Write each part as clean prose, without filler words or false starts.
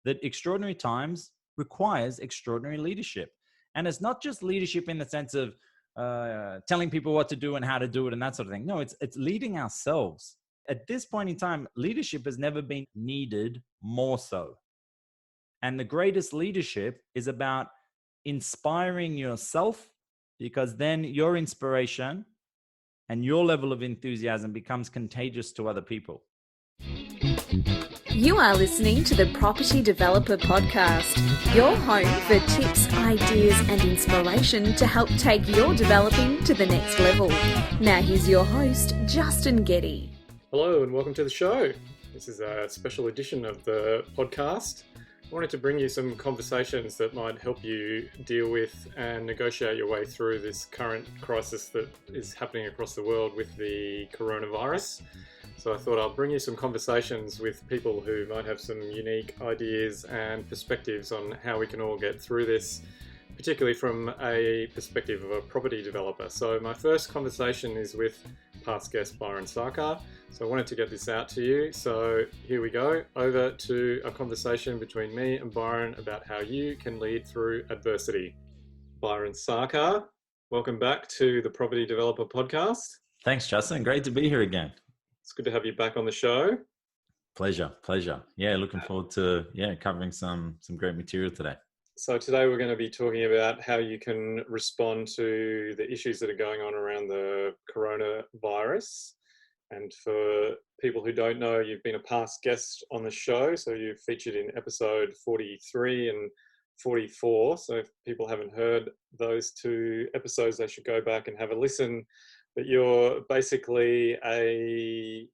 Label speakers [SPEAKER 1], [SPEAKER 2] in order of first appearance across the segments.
[SPEAKER 1] that extraordinary times requires extraordinary leadership. And it's not just leadership in the sense of telling people what to do and how to do it and that sort of thing. No, it's leading ourselves. At this point in time, leadership has never been needed more so. And the greatest leadership is about inspiring yourself, because then your inspiration and your level of enthusiasm becomes contagious to other people.
[SPEAKER 2] You are listening to the Property Developer Podcast, your home for tips, ideas, and inspiration to help take your developing to the next level. Now here's your host, Justin Getty.
[SPEAKER 3] Hello and welcome to the show. This is a special edition of the podcast. I wanted to bring you some conversations that might help you deal with and negotiate your way through this current crisis that is happening across the world with the coronavirus. So I thought I'll bring you some conversations with people who might have some unique ideas and perspectives on how we can all get through this, particularly from a perspective of a property developer. So my first conversation is with past guest Byron Sakha. So I wanted to get this out to you. So here we go, over to a conversation between me and Byron about how you can lead through adversity. Byron Sakha, welcome back to the Property Developer Podcast.
[SPEAKER 1] Thanks, Justin. Great to be here again.
[SPEAKER 3] It's good to have you back on the show.
[SPEAKER 1] Pleasure. Yeah, looking forward to covering some great material today.
[SPEAKER 3] So today we're going to be talking about how you can respond to the issues that are going on around the coronavirus. And for people who don't know, you've been a past guest on the show. So you've featured in episode 43 and 44. So if people haven't heard those two episodes, they should go back and have a listen. But you're basically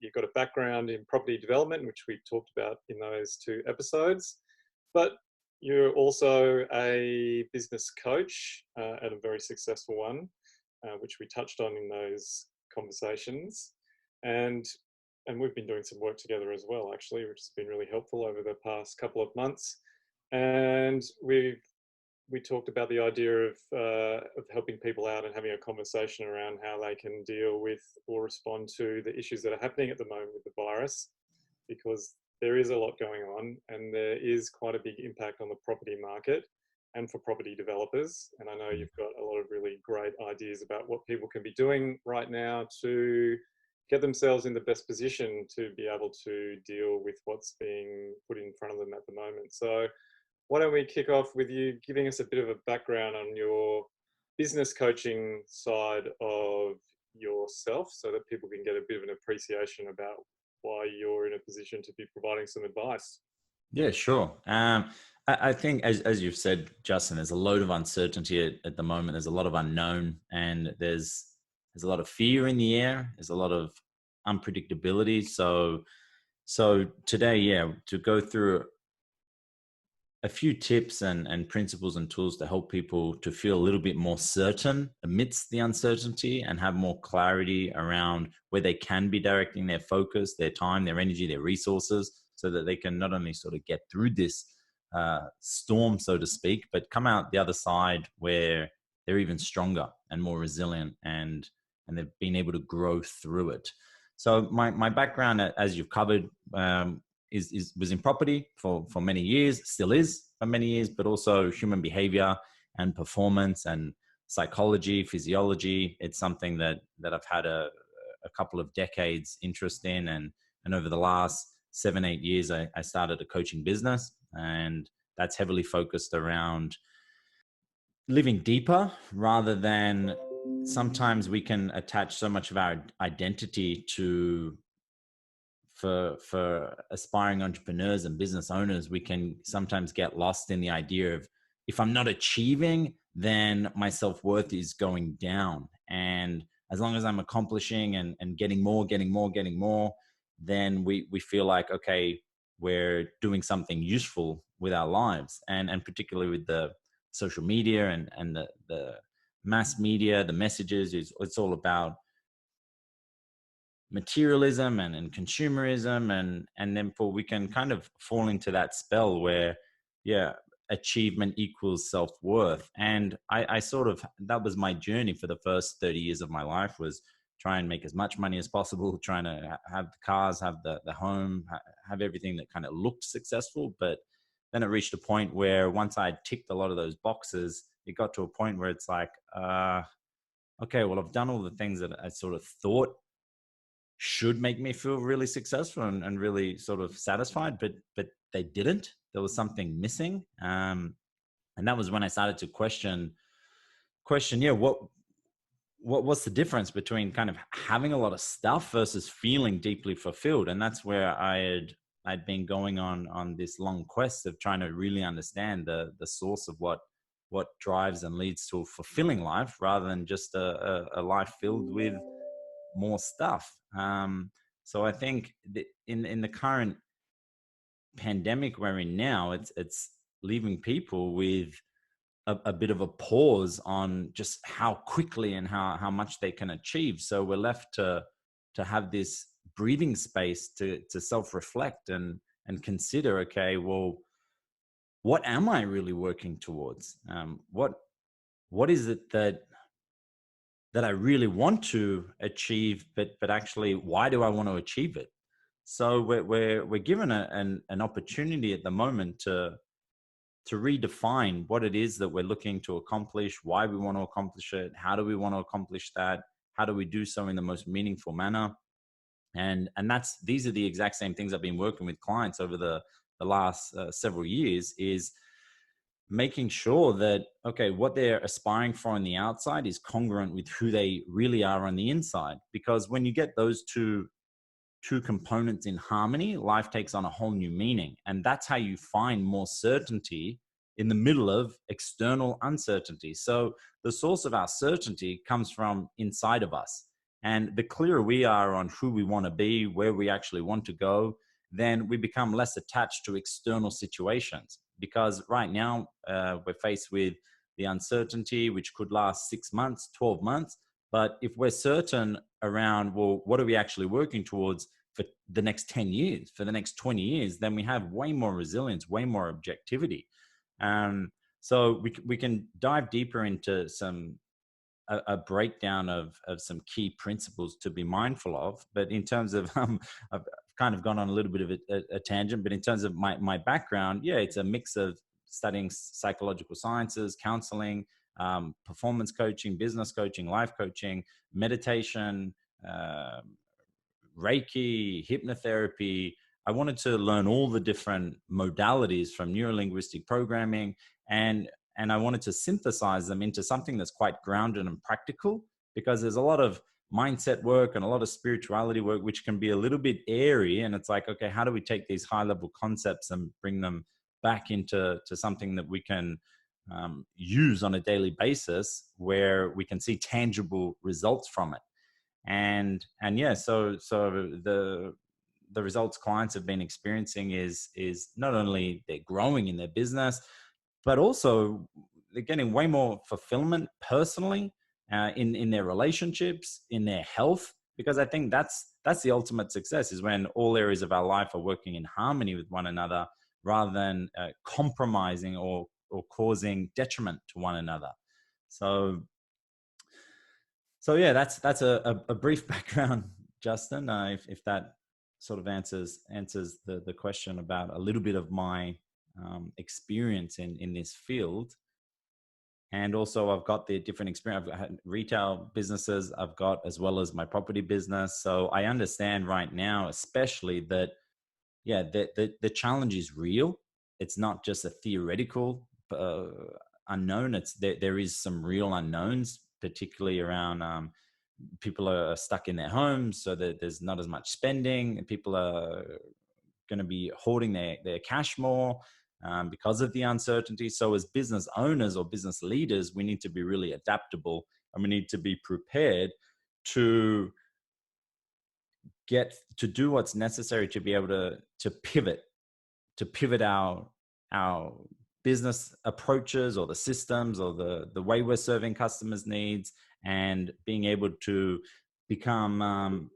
[SPEAKER 3] you've got a background in property development, which we talked about in those two episodes. But you're also a business coach, and a very successful one, which we touched on in those conversations. And we've been doing some work together as well, actually, which has been really helpful over the past couple of months. And we talked about the idea of helping people out and having a conversation around how they can deal with or respond to the issues that are happening at the moment with the virus, because there is a lot going on and there is quite a big impact on the property market and for property developers. And I know you've got a lot of really great ideas about what people can be doing right now to get themselves in the best position to be able to deal with what's being put in front of them at the moment. So why don't we kick off with you giving us a bit of a background on your business coaching side of yourself so that people can get a bit of an appreciation about why you're in a position to be providing some advice.
[SPEAKER 1] Yeah, sure. I think, as you've said, Justin, there's a load of uncertainty at the moment. There's a lot of unknown, and there's a lot of fear in the air. There's a lot of unpredictability. So today, to go through a few tips and principles and tools to help people to feel a little bit more certain amidst the uncertainty and have more clarity around where they can be directing their focus, their time, their energy, their resources, so that they can not only sort of get through this storm, so to speak, but come out the other side where they're even stronger and more resilient and they've been able to grow through it. So my background, as you've covered, was in property for many years, still is for many years, but also human behavior and performance and psychology, physiology. It's something that I've had a couple of decades interest in. And over the last 7-8 years, I started a coaching business, and that's heavily focused around living deeper rather than sometimes we can attach so much of our identity to for aspiring entrepreneurs and business owners. We can sometimes get lost in the idea of, if I'm not achieving, then my self-worth is going down. And as long as I'm accomplishing and getting more, then we feel like, okay, we're doing something useful with our lives. And particularly with the social media and the mass media, the messages, it's all about materialism and consumerism, and then we can kind of fall into that spell where achievement equals self-worth. And I sort of, that was my journey for the first 30 years of my life, was try and make as much money as possible, trying to have the cars, have the home, have everything that kind of looked successful, but then it reached a point where once I'd ticked a lot of those boxes, it got to a point where it's like, okay, well, I've done all the things that I sort of thought should make me feel really successful and really sort of satisfied, but they didn't. There was something missing, and that was when I started to question, yeah, what's the difference between kind of having a lot of stuff versus feeling deeply fulfilled? And that's where I'd been going on this long quest of trying to really understand the source of what drives and leads to a fulfilling life, rather than just a life filled with more stuff. So I think in the current pandemic we're in now, it's leaving people with a bit of a pause on just how quickly and how much they can achieve. So we're left to have this breathing space to self-reflect and consider, okay, well, what am I really working towards? What is it that I really want to achieve, but actually, why do I want to achieve it? So we're given an opportunity at the moment to redefine what it is that we're looking to accomplish, why we want to accomplish it, how do we want to accomplish that, how do we do so in the most meaningful manner. And these are the exact same things I've been working with clients over the last several years, is making sure that, okay, what they're aspiring for on the outside is congruent with who they really are on the inside. Because when you get those two components in harmony, life takes on a whole new meaning. And that's how you find more certainty in the middle of external uncertainty. So the source of our certainty comes from inside of us. And the clearer we are on who we want to be, where we actually want to go, then we become less attached to external situations. Because right now we're faced with the uncertainty, which could last 6 months, 12 months. But if we're certain around, well, what are we actually working towards for the next 10 years, for the next 20 years, then we have way more resilience, way more objectivity. So we can dive deeper into a breakdown of some key principles to be mindful of. But in terms of, I've kind of gone on a little bit of a tangent, but in terms of my background, yeah, it's a mix of studying psychological sciences, counseling, performance coaching, business coaching, life coaching, meditation, Reiki, hypnotherapy. I wanted to learn all the different modalities from neurolinguistic programming, and I wanted to synthesize them into something that's quite grounded and practical, because there's a lot of mindset work and a lot of spirituality work which can be a little bit airy, and it's like, okay, how do we take these high level concepts and bring them back into something that we can use on a daily basis, where we can see tangible results from it. And yeah, so the results clients have been experiencing is not only they're growing in their business, but also they're getting way more fulfillment personally, in their relationships, in their health. Because I think that's the ultimate success, is when all areas of our life are working in harmony with one another, rather than compromising or causing detriment to one another. So yeah, that's a brief background, Justin. If that sort of answers the question about a little bit of my experience in this field. And also I've got the different experience. I've had retail businesses I've got, as well as my property business. So I understand right now, especially that, yeah, the challenge is real. It's not just a theoretical unknown. There is some real unknowns, particularly around people are stuck in their homes, so that there's not as much spending, and people are going to be hoarding their cash more because of the uncertainty. So as business owners or business leaders, we need to be really adaptable, and we need to be prepared to do what's necessary to be able to pivot our business approaches, or the systems, or the way we're serving customers' needs, and being able to become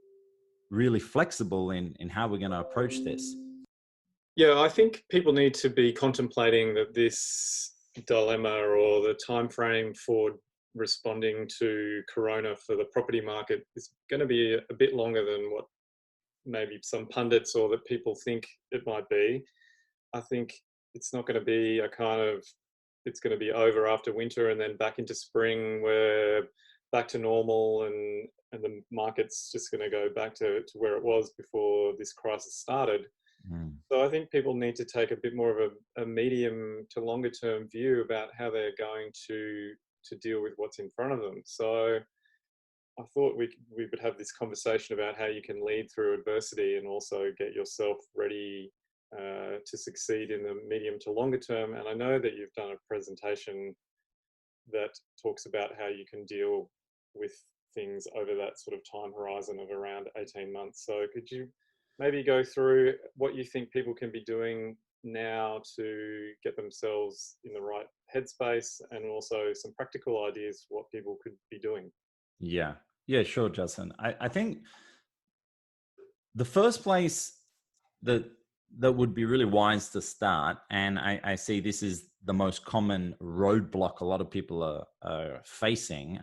[SPEAKER 1] really flexible in how we're going to approach this.
[SPEAKER 3] Yeah, I think people need to be contemplating that this dilemma, or the time frame for responding to Corona for the property market, is going to be a bit longer than what maybe some pundits or that people think it might be. I think it's not going to be a kind of, it's going to be over after winter and then back into spring where back to normal, and the market's just going to go back to where it was before this crisis started.
[SPEAKER 1] Mm.
[SPEAKER 3] So I think people need to take a bit more of a medium to longer term view about how they're going to deal with what's in front of them. So I thought we would have this conversation about how you can lead through adversity and also get yourself ready to succeed in the medium to longer term. And I know that you've done a presentation that talks about how you can deal with things over that sort of time horizon of around 18 months. So could you maybe go through what you think people can be doing now to get themselves in the right headspace, and also some practical ideas what people could be doing?
[SPEAKER 1] Yeah. Yeah, sure, Justin. I think the first place that would be really wise to start, and I see this is the most common roadblock a lot of people are facing,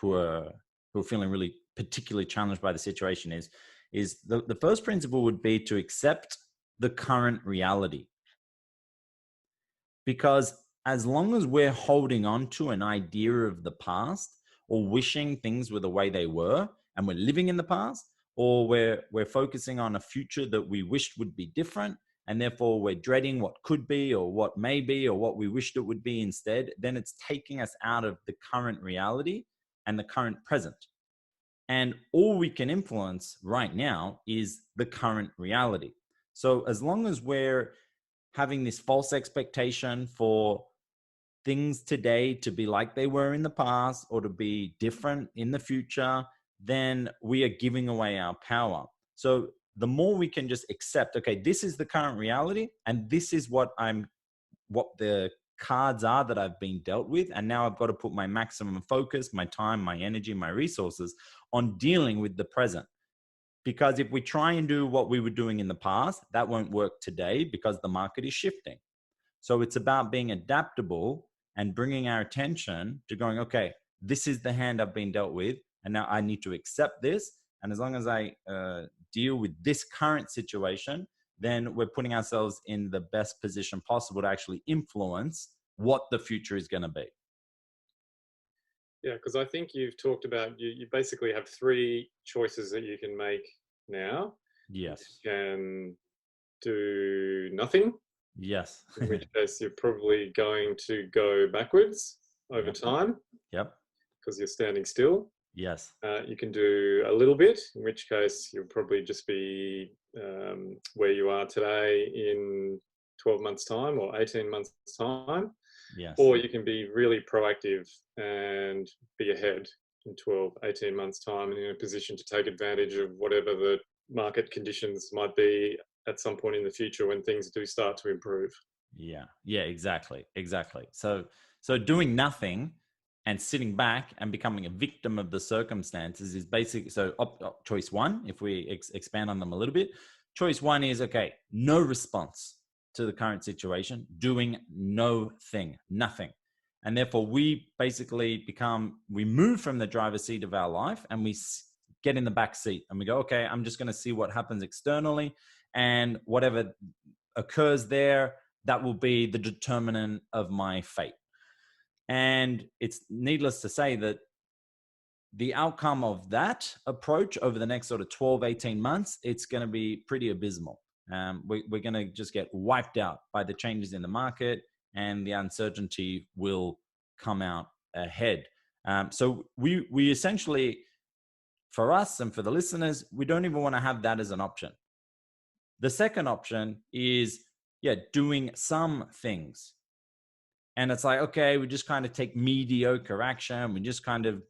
[SPEAKER 1] who are feeling really particularly challenged by the situation, is the first principle would be to accept the current reality. Because as long as we're holding on to an idea of the past, or wishing things were the way they were, and we're living in the past, or we're focusing on a future that we wished would be different, and therefore we're dreading what could be or what may be or what we wished it would be instead, then it's taking us out of the current reality and the current present. And all we can influence right now is the current reality. So as long as we're having this false expectation for things today to be like they were in the past or to be different in the future, then we are giving away our power. So the more we can just accept, okay, this is the current reality, and this is what the cards are that I've been dealt with, and now I've got to put my maximum focus, my time, my energy, my resources on dealing with the present. Because if we try and do what we were doing in the past, that won't work today because the market is shifting. So it's about being adaptable and bringing our attention to going, okay, this is the hand I've been dealt with, and now I need to accept this. And as long as I deal with this current situation, then we're putting ourselves in the best position possible to actually influence what the future is going to be.
[SPEAKER 3] Yeah, because I think you've talked about, you basically have three choices that you can make now.
[SPEAKER 1] Yes.
[SPEAKER 3] You can do nothing,
[SPEAKER 1] Yes.
[SPEAKER 3] in which case you're probably going to go backwards over
[SPEAKER 1] Yep.
[SPEAKER 3] time
[SPEAKER 1] Yep.
[SPEAKER 3] because you're standing still.
[SPEAKER 1] Yes.
[SPEAKER 3] You can do a little bit, in which case you'll probably just be where you are today in 12 months' time or 18 months' time.
[SPEAKER 1] Yes.
[SPEAKER 3] Or you can be really proactive and be ahead in 12, 18 months' time and in a position to take advantage of whatever the market conditions might be at some point in the future when things do start to improve.
[SPEAKER 1] Yeah. Yeah, exactly. Exactly. So doing nothing and sitting back and becoming a victim of the circumstances is basically, so choice one, if we expand on them a little bit, choice one is, okay, no response to the current situation, doing no thing, nothing. And therefore we basically we move from the driver's seat of our life and we get in the back seat and we go, okay, I'm just going to see what happens externally, and whatever occurs there, that will be the determinant of my fate. And it's needless to say that the outcome of that approach over the next sort of 12, 18 months, it's going to be pretty abysmal. We're going to just get wiped out by the changes in the market, and the uncertainty will come out ahead. So we essentially, for us and for the listeners, we don't even want to have that as an option. The second option is, doing some things. And it's like, okay, we just kind of take mediocre action. We just kind of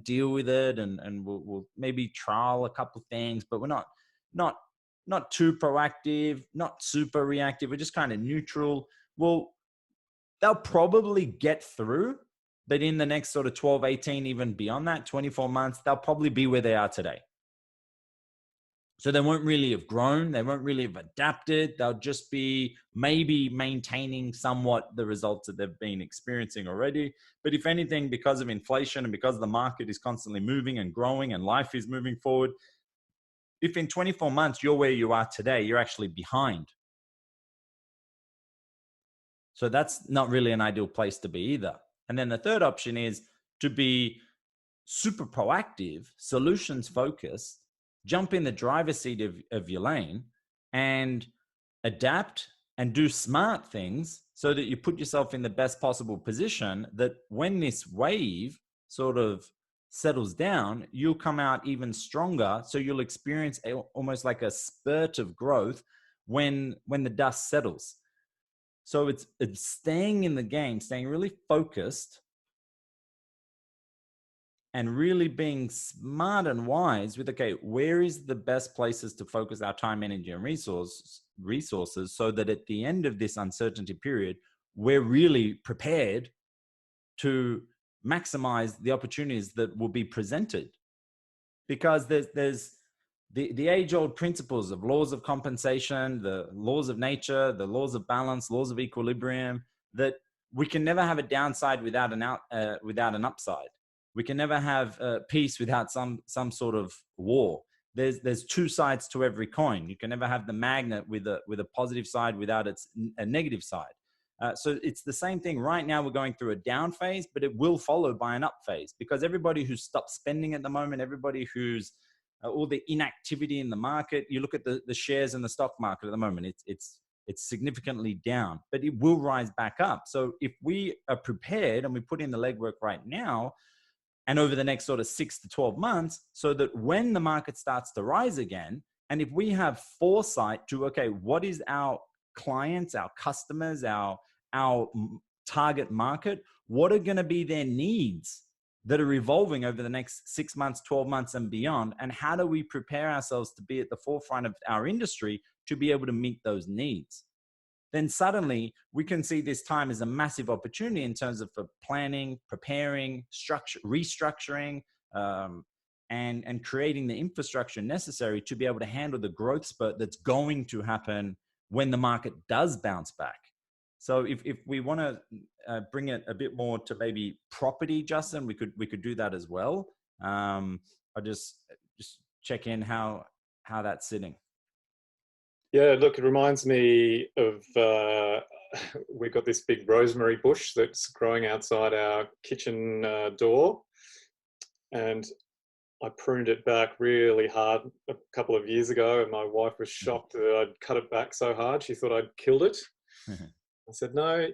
[SPEAKER 1] deal with it, and we'll maybe trial a couple of things, but we're not too proactive, not super reactive. We're just kind of neutral. Well, they'll probably get through, but in the next sort of 12, 18, even beyond that, 24 months, they'll probably be where they are today. So they won't really have grown. They won't really have adapted. They'll just be maybe maintaining somewhat the results that they've been experiencing already. But if anything, because of inflation and because the market is constantly moving and growing and life is moving forward, if in 24 months you're where you are today, you're actually behind. So that's not really an ideal place to be either. And then the third option is to be super proactive, solutions focused, jump in the driver's seat of your lane and adapt and do smart things so that you put yourself in the best possible position that when this wave sort of settles down, you'll come out even stronger. So you'll experience almost like a spurt of growth when the dust settles. So it's staying in the game, staying really focused and really being smart and wise with, okay, where is the best places to focus our time, energy, and resources so that at the end of this uncertainty period, we're really prepared to maximize the opportunities that will be presented. Because there's the age-old principles of laws of compensation, the laws of nature, the laws of balance, laws of equilibrium, that we can never have a downside without an upside. We can never have peace without some sort of war. There's two sides to every coin. You can never have the magnet with a positive side without a negative side. So it's the same thing. Right now, we're going through a down phase, but it will follow by an up phase, because everybody who's stopped spending at the moment, everybody who's all the inactivity in the market, you look at the shares in the stock market at the moment, it's significantly down, but it will rise back up. So if we are prepared and we put in the legwork right now, and over the next sort of 6 to 12 months, so that when the market starts to rise again, and if we have foresight to, okay, what is our clients, our customers, our target market, what are going to be their needs that are evolving over the next 6 months, 12 months and beyond, and how do we prepare ourselves to be at the forefront of our industry to be able to meet those needs? Then suddenly we can see this time as a massive opportunity in terms of for planning, preparing, restructuring, and creating the infrastructure necessary to be able to handle the growth spurt that's going to happen when the market does bounce back. So if we want to bring it a bit more to maybe property, Justin, we could do that as well. I'll just check in how that's sitting.
[SPEAKER 3] Yeah, look, it reminds me of, we've got this big rosemary bush that's growing outside our kitchen door. And I pruned it back really hard a couple of years ago, and my wife was shocked that I'd cut it back so hard. She thought I'd killed it. I said, no,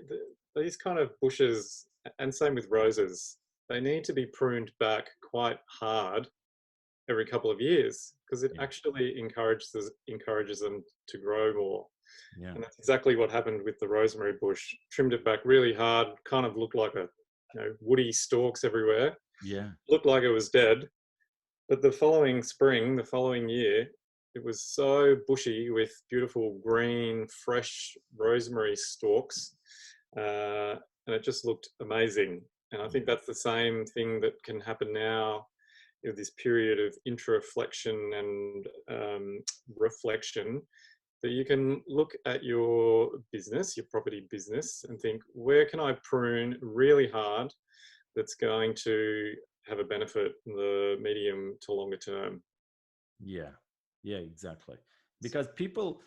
[SPEAKER 3] these kind of bushes, and same with roses, they need to be pruned back quite hard every couple of years, because it actually encourages them to grow more. Yeah. And that's exactly what happened with the rosemary bush. Trimmed it back really hard, kind of looked like woody stalks everywhere. Yeah. Looked like it was dead. But the following spring, the following year, it was so bushy with beautiful green, fresh rosemary stalks. And it just looked amazing. And I think that's the same thing that can happen now, this period of introflexion and reflection, that you can look at your business, your property business, and think, where can I prune really hard that's going to have a benefit in the medium to longer term? Yeah, exactly. Because people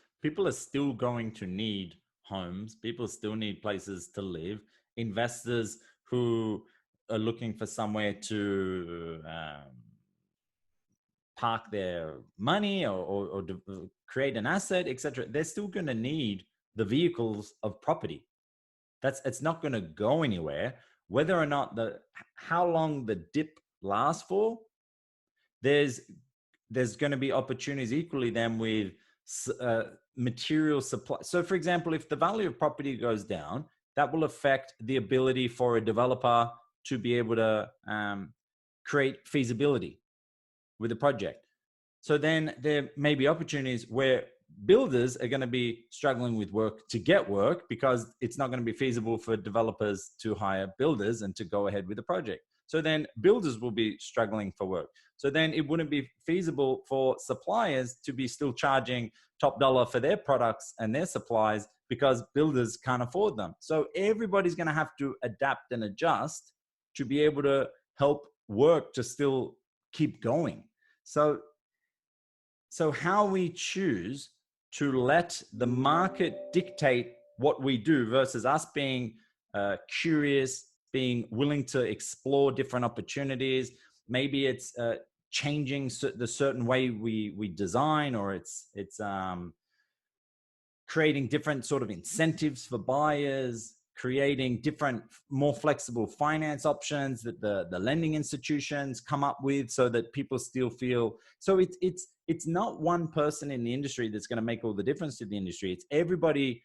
[SPEAKER 3] are still going to need homes. People still need places to live. Investors who are looking for somewhere to park their money or create an asset, etc., they're still going to need the vehicles of property. It's not going to go anywhere. Whether or not how long the dip lasts for, there's going to be opportunities equally then with material supply. So for example, if the value of property goes down, that will affect the ability for a developer to be able to create feasibility with a project. So then there may be opportunities where builders are going to be struggling with work to get work, because it's not going to be feasible for developers to hire builders and to go ahead with the project. So then builders will be struggling for work. So then it wouldn't be feasible for suppliers to be still charging top dollar for their products and their supplies, because builders can't afford them. So everybody's going to have to adapt and adjust to be able to help work to still keep going. So how we choose to let the market dictate
[SPEAKER 1] what we do versus us being curious, being willing to explore different opportunities. Maybe it's changing the certain way we design, or it's creating different sort of incentives for buyers, creating different, more flexible finance options that the lending institutions come up with, so that people still feel. So it's not one person in the industry that's going to make all the difference to the industry. It's everybody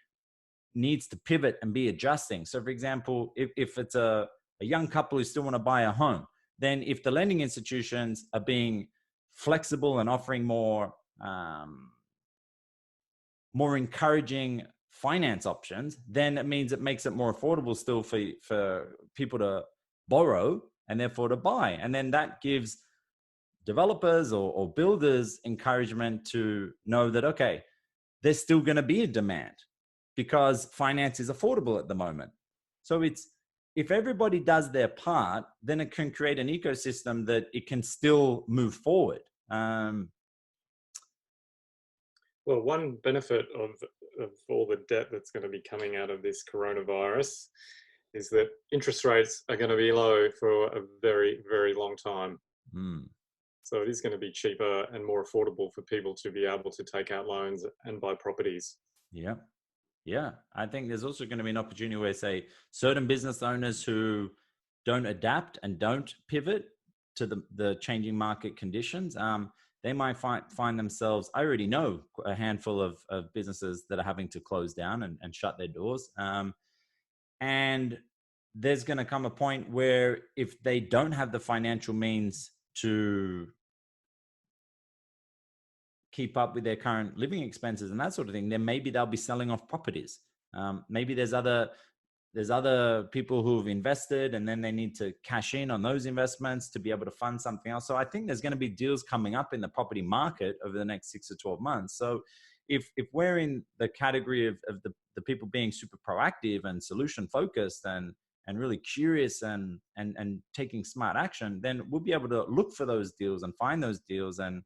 [SPEAKER 1] needs to pivot and be adjusting. So for example, if it's a young couple who still want to buy a home, then if the lending institutions are being flexible and offering more encouraging finance options, then it means it makes it more affordable still for people to borrow and therefore to buy. And then that gives developers or builders encouragement to know that, okay, there's still going to be a demand because finance is affordable at the moment. So if everybody does their part, then it can create an ecosystem that it can still move forward.
[SPEAKER 3] Well, one benefit of all the debt that's going to be coming out of this coronavirus is that interest rates are going to be low for a very, very long time. So it is going to be cheaper and more affordable for people to be able to take out loans and buy properties.
[SPEAKER 1] Yeah. I think there's also going to be an opportunity where, say, certain business owners who don't adapt and don't pivot to the changing market conditions, they might find themselves, I already know a handful of businesses that are having to close down and shut their doors. And there's going to come a point where if they don't have the financial means to keep up with their current living expenses and that sort of thing, then maybe they'll be selling off properties. Maybe there's other people who've invested and then they need to cash in on those investments to be able to fund something else. So I think there's going to be deals coming up in the property market over the next 6 to 12 months. So if we're in the category of the people being super proactive and solution focused and really curious and taking smart action, then we'll be able to look for those deals and find those deals and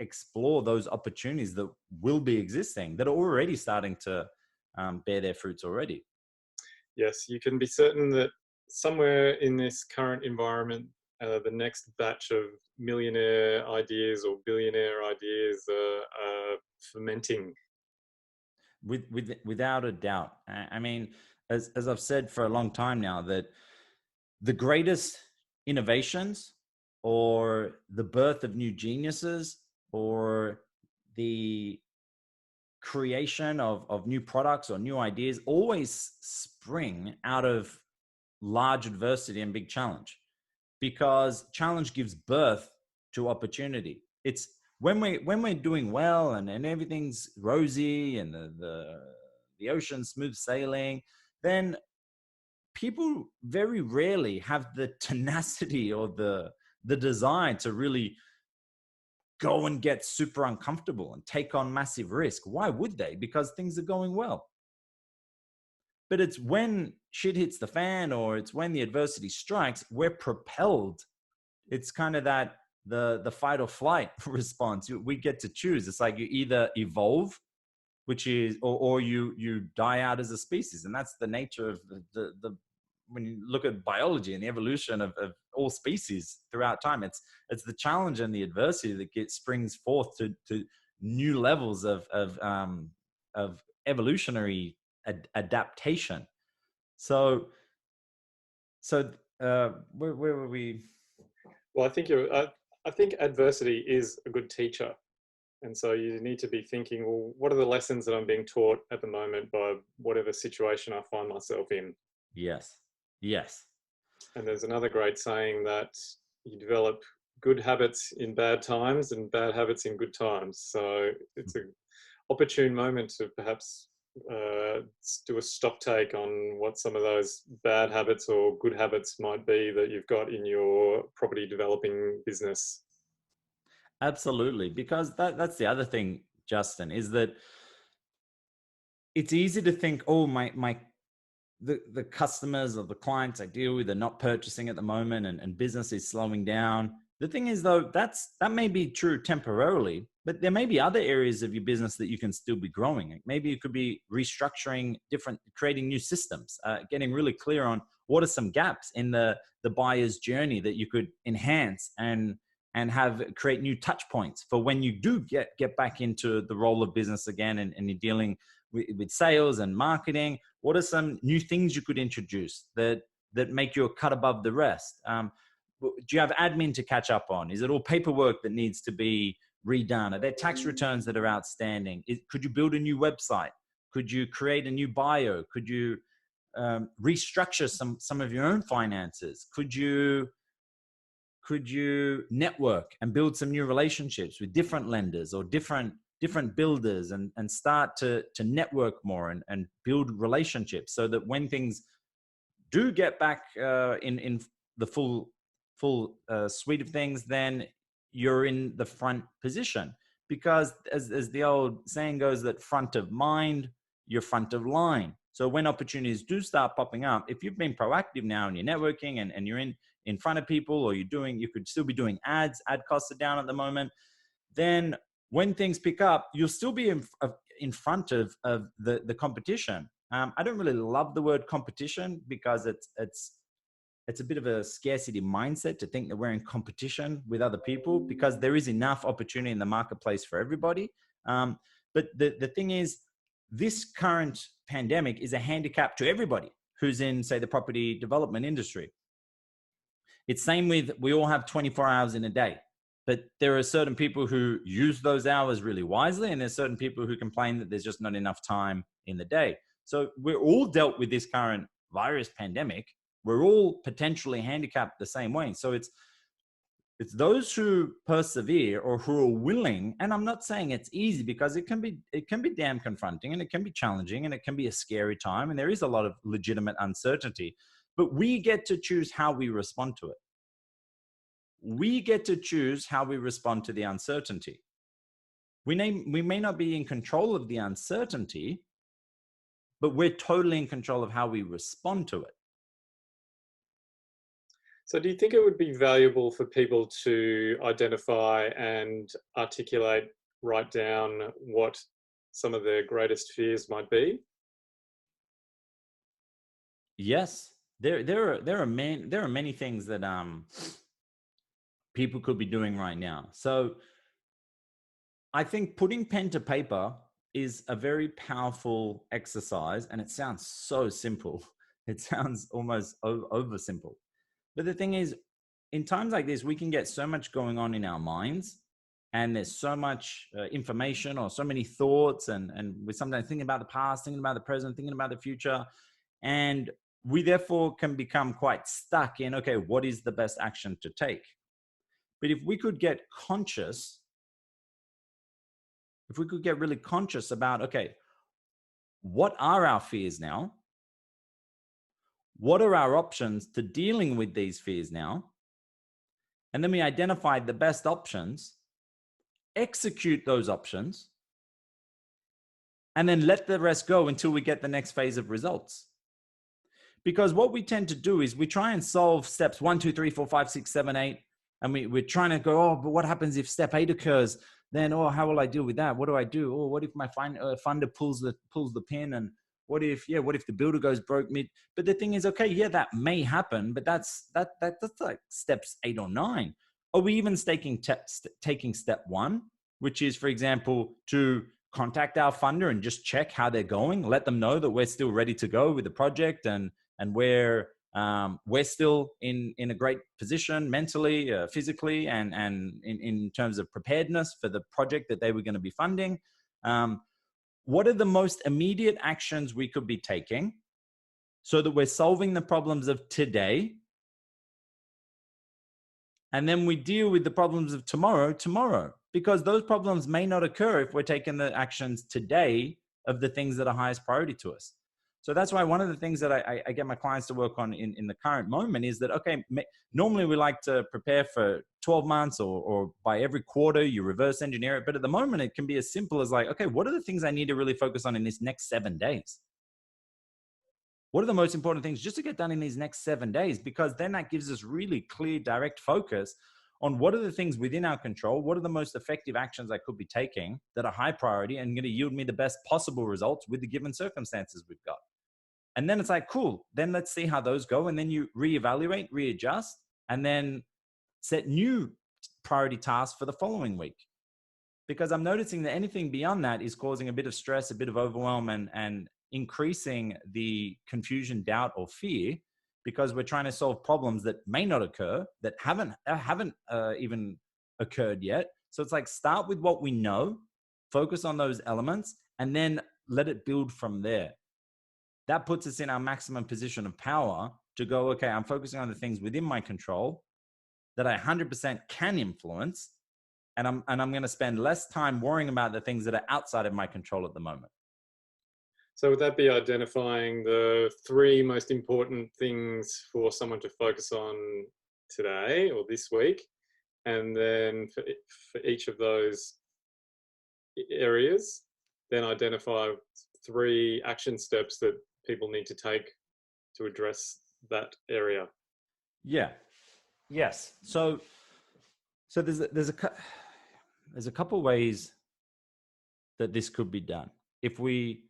[SPEAKER 1] explore those opportunities that will be existing, that are already starting to bear their fruits already.
[SPEAKER 3] Yes, you can be certain that somewhere in this current environment, the next batch of millionaire ideas or billionaire ideas are fermenting.
[SPEAKER 1] Without a doubt. I mean, as I've said for a long time now, that the greatest innovations or the birth of new geniuses or the creation of new products or new ideas always spring out of large adversity and big challenge, because challenge gives birth to opportunity. It's when we're doing well and everything's rosy and the ocean smooth sailing, then people very rarely have the tenacity or the desire to really go and get super uncomfortable and take on massive risk. Why would they? Because things are going well. But it's when shit hits the fan or it's when the adversity strikes, we're propelled. It's kind of that the fight or flight response. We get to choose. It's like you either evolve, which is, or you die out as a species. And that's the nature of the when you look at biology and the evolution of all species throughout time, it's the challenge and the adversity that springs forth to new levels of evolutionary adaptation. So where were we?
[SPEAKER 3] Well, I think adversity is a good teacher. And so you need to be thinking, well, what are the lessons that I'm being taught at the moment by whatever situation I find myself in?
[SPEAKER 1] Yes.
[SPEAKER 3] And there's another great saying that you develop good habits in bad times and bad habits in good times. So it's an opportune moment to perhaps do a stock take on what some of those bad habits or good habits might be that you've got in your property developing business.
[SPEAKER 1] Absolutely. Because that's the other thing, Justin, is that it's easy to think, oh, the customers or the clients I deal with are not purchasing at the moment and business is slowing down. The thing is, though, that may be true temporarily, but there may be other areas of your business that you can still be growing. Maybe it could be restructuring creating new systems, getting really clear on what are some gaps in the buyer's journey that you could enhance and create new touch points for when you do get back into the role of business again, and you're dealing with sales and marketing. What are some new things you could introduce that make you a cut above the rest? Do you have admin to catch up on? Is it all paperwork that needs to be redone? Are there tax returns that are outstanding? Could you build a new website? Could you create a new bio? Could you restructure some of your own finances? Could you network and build some new relationships with different lenders or different builders, and start to network more and build relationships, so that when things do get back in the full suite of things, then you're in the front position. Because as the old saying goes, that front of mind, you're front of line. So when opportunities do start popping up, if you've been proactive now and you're networking and you're in front of people, or you could still be doing ads, ad costs are down at the moment, then when things pick up, you'll still be in front of the competition. I don't really love the word competition, because it's a bit of a scarcity mindset to think that we're in competition with other people, because there is enough opportunity in the marketplace for everybody. But the thing is, this current pandemic is a handicap to everybody who's in, say, the property development industry. It's same with, we all have 24 hours in a day, but there are certain people who use those hours really wisely, and there's certain people who complain that there's just not enough time in the day. So we're all dealt with this current virus pandemic. We're all potentially handicapped the same way. So it's those who persevere, or who are willing, and I'm not saying it's easy, because it can be damn confronting, and it can be challenging, and it can be a scary time, and there is a lot of legitimate uncertainty, but we get to choose how we respond to it. We get to choose how we respond to the uncertainty. We may not be in control of the uncertainty, but we're totally in control of how we respond to it.
[SPEAKER 3] So do you think it would be valuable for people to identify and articulate, write down what some of their greatest fears might be?
[SPEAKER 1] Yes, there are many things that people could be doing right now. So I think putting pen to paper is a very powerful exercise, and it sounds so simple. It sounds almost over simple. But the thing is, in times like this, we can get so much going on in our minds, and there's so much information, or so many thoughts, and we're sometimes thinking about the past, thinking about the present, thinking about the future. And we therefore can become quite stuck in, okay, what is the best action to take? But if we could get conscious, if we could get really conscious about, okay, what are our fears now? What are our options to dealing with these fears now? And then we identify the best options, execute those options, and then let the rest go until we get the next phase of results. Because what we tend to do is we try and solve steps 1, 2, 3, 4, 5, 6, 7, 8. And we're trying to go, oh, but what happens if step 8 occurs? Then, oh, how will I deal with that? What do I do? Oh, what if my funder pulls the pin? And what if the builder goes broke mid? But the thing is, okay, yeah, that may happen, but that's like steps 8 or 9. Are we even taking step 1, which is, for example, to contact our funder and just check how they're going, let them know that we're still ready to go with the project, and we're still in a great position mentally, physically, and in terms of preparedness for the project that they were going to be funding. What are the most immediate actions we could be taking so that we're solving the problems of today, and then we deal with the problems of tomorrow, because those problems may not occur if we're taking the actions today of the things that are highest priority to us. So that's why one of the things that I get my clients to work on in the current moment is that, okay, normally we like to prepare for 12 months or by every quarter you reverse engineer it. But at the moment, it can be as simple as like, okay, what are the things I need to really focus on in this next 7 days? What are the most important things just to get done in these next 7 days? Because then that gives us really clear, direct focus on what are the things within our control, what are the most effective actions I could be taking that are high priority and going to yield me the best possible results with the given circumstances we've got. And then it's like, cool, then let's see how those go. And then you reevaluate, readjust, and then set new priority tasks for the following week. Because I'm noticing that anything beyond that is causing a bit of stress, a bit of overwhelm, and increasing the confusion, doubt, or fear, because we're trying to solve problems that may not occur, that haven't even occurred yet. So it's like, start with what we know, focus on those elements, and then let it build from there. That puts us in our maximum position of power to go, okay, I'm focusing on the things within my control that I 100% can influence. And I'm going to spend less time worrying about the things that are outside of my control at the moment.
[SPEAKER 3] So would that be identifying the 3 most important things for someone to focus on today or this week? And then for each of those areas, then identify 3 action steps that people need to take to address that area.
[SPEAKER 1] Yeah. Yes. So there's a couple ways that this could be done. If we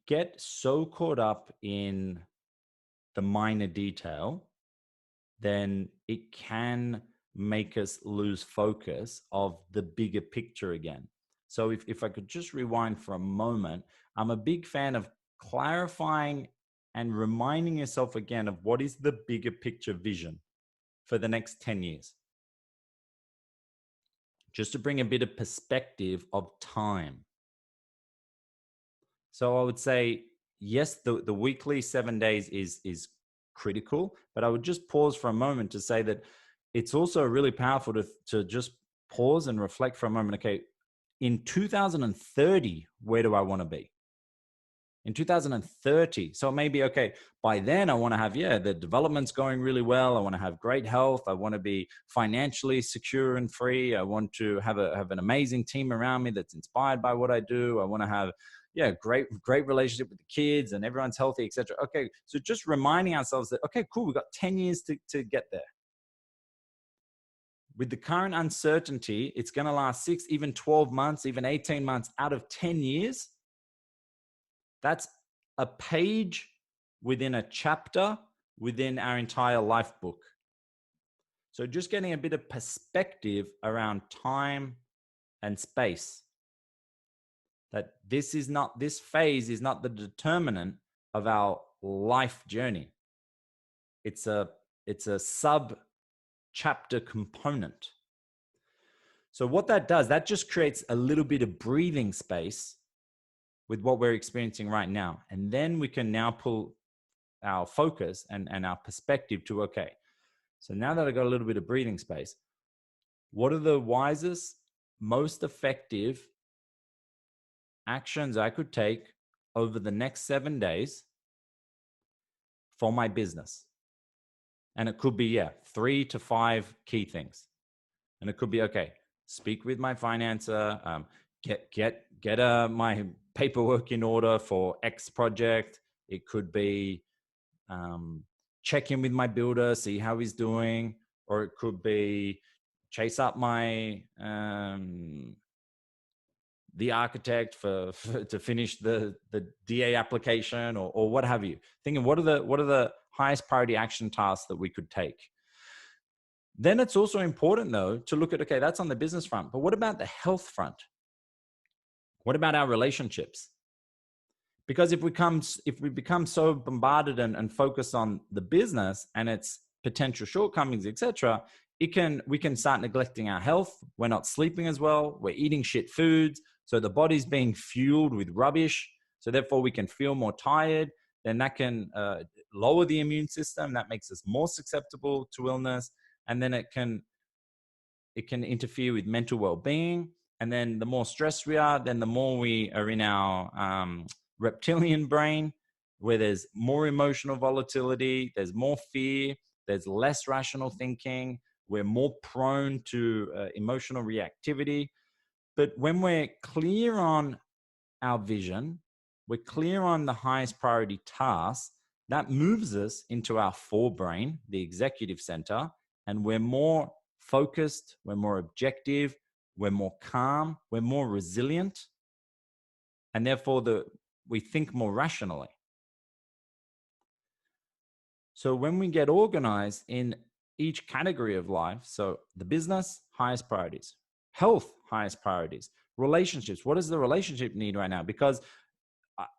[SPEAKER 1] get so caught up in the minor detail, then it can make us lose focus of the bigger picture again. So if I could just rewind for a moment, I'm a big fan of clarifying and reminding yourself again of what is the bigger picture vision for the next 10 years. Just to bring a bit of perspective of time. So I would say, yes, the weekly 7 days is critical, but I would just pause for a moment to say that it's also really powerful to just pause and reflect for a moment. Okay, in 2030, where do I want to be? In 2030. So maybe, okay, by then I want to have, the development's going really well. I want to have great health. I want to be financially secure and free. I want to have an amazing team around me that's inspired by what I do. I want to have, great relationship with the kids and everyone's healthy, etc. Okay, so just reminding ourselves that, okay, cool, we've got 10 years to get there. With the current uncertainty, it's going to last 6, even 12 months, even 18 months out of 10 years. That's a page within a chapter within our entire life book. So just getting a bit of perspective around time and space. That this phase is not the determinant of our life journey. It's a sub-chapter component. So what that does, that just creates a little bit of breathing space with what we're experiencing right now. And then we can now pull our focus and our perspective to, okay, so now that I got a little bit of breathing space, what are the wisest, most effective actions I could take over the next 7 days for my business? And it could be, 3 to 5 key things. And it could be, okay, speak with my financer, get my paperwork in order for X project. It could be check in with my builder, see how he's doing, or it could be chase up my the architect to finish the DA application or what have you. Thinking what are the highest priority action tasks that we could take. Then it's also important though to look at, okay, that's on the business front, but what about the health front? What about our relationships? Because if we become so bombarded and focused on the business and its potential shortcomings, etc., we can start neglecting our health. We're not sleeping as well. We're eating shit foods. So the body's being fueled with rubbish. So therefore we can feel more tired. Then that can lower the immune system. That makes us more susceptible to illness. And then it can interfere with mental well-being. And then the more stressed we are, then the more we are in our reptilian brain, where there's more emotional volatility, there's more fear, there's less rational thinking, we're more prone to emotional reactivity. But when we're clear on our vision, we're clear on the highest priority tasks, that moves us into our forebrain, the executive center, and we're more focused, we're more objective, we're more calm, we're more resilient, and therefore we think more rationally. So when we get organized in each category of life, so the business, highest priorities, health, highest priorities, relationships, what does the relationship need right now? Because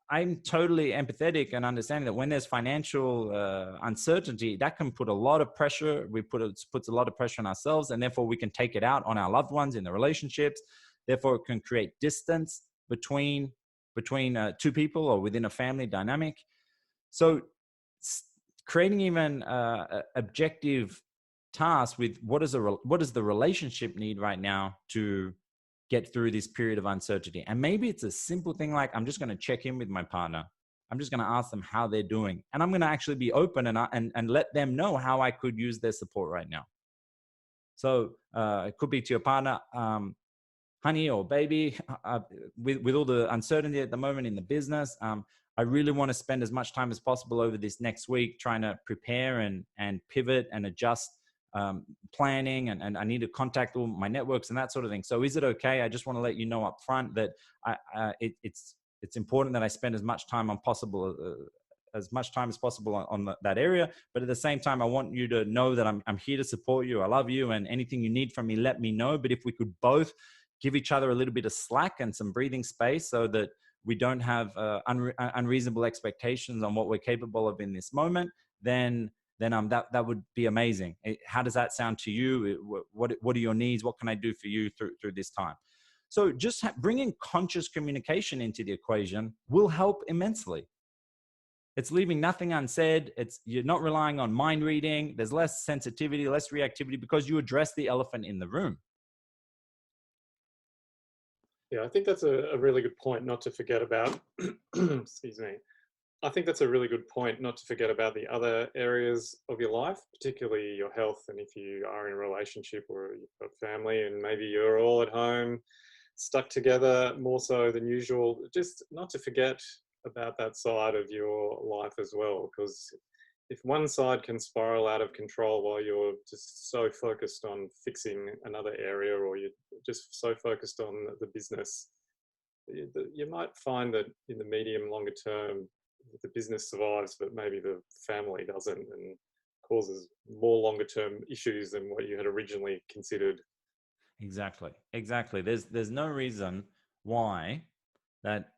[SPEAKER 1] I'm totally empathetic and understanding that when there's financial uncertainty, that can put a lot of pressure. Puts a lot of pressure on ourselves, and therefore we can take it out on our loved ones in the relationships. Therefore, it can create distance between two people or within a family dynamic. So creating even objective tasks with what does the relationship need right now to get through this period of uncertainty. And maybe it's a simple thing like, I'm just going to check in with my partner. I'm just going to ask them how they're doing. And I'm going to actually be open and let them know how I could use their support right now. So it could be to your partner, honey or baby, with all the uncertainty at the moment in the business, I really want to spend as much time as possible over this next week trying to prepare and pivot and adjust planning, and I need to contact all my networks and that sort of thing. So is it okay? I just want to let you know up front that it's important that I spend as much time as possible on that area. But at the same time, I want you to know that I'm here to support you. I love you, and anything you need from me, let me know. But if we could both give each other a little bit of slack and some breathing space so that we don't have unreasonable expectations on what we're capable of in this moment, then that would be amazing. How does that sound to you? What are your needs? What can I do for you through this time? So just bringing conscious communication into the equation will help immensely. It's leaving nothing unsaid. You're not relying on mind reading. There's less sensitivity, less reactivity, because you address the elephant in the room.
[SPEAKER 3] Yeah, I think that's a really good point not to forget about. Excuse me. I think that's a really good point not to forget about the other areas of your life, particularly your health. And if you are in a relationship or you've got family and maybe you're all at home, stuck together more so than usual, just not to forget about that side of your life as well. Because if one side can spiral out of control while you're just so focused on fixing another area, or you're just so focused on the business, you might find that in the medium, longer term, the business survives, but maybe the family doesn't, and causes more longer term issues than what you had originally considered.
[SPEAKER 1] Exactly. There's no reason why that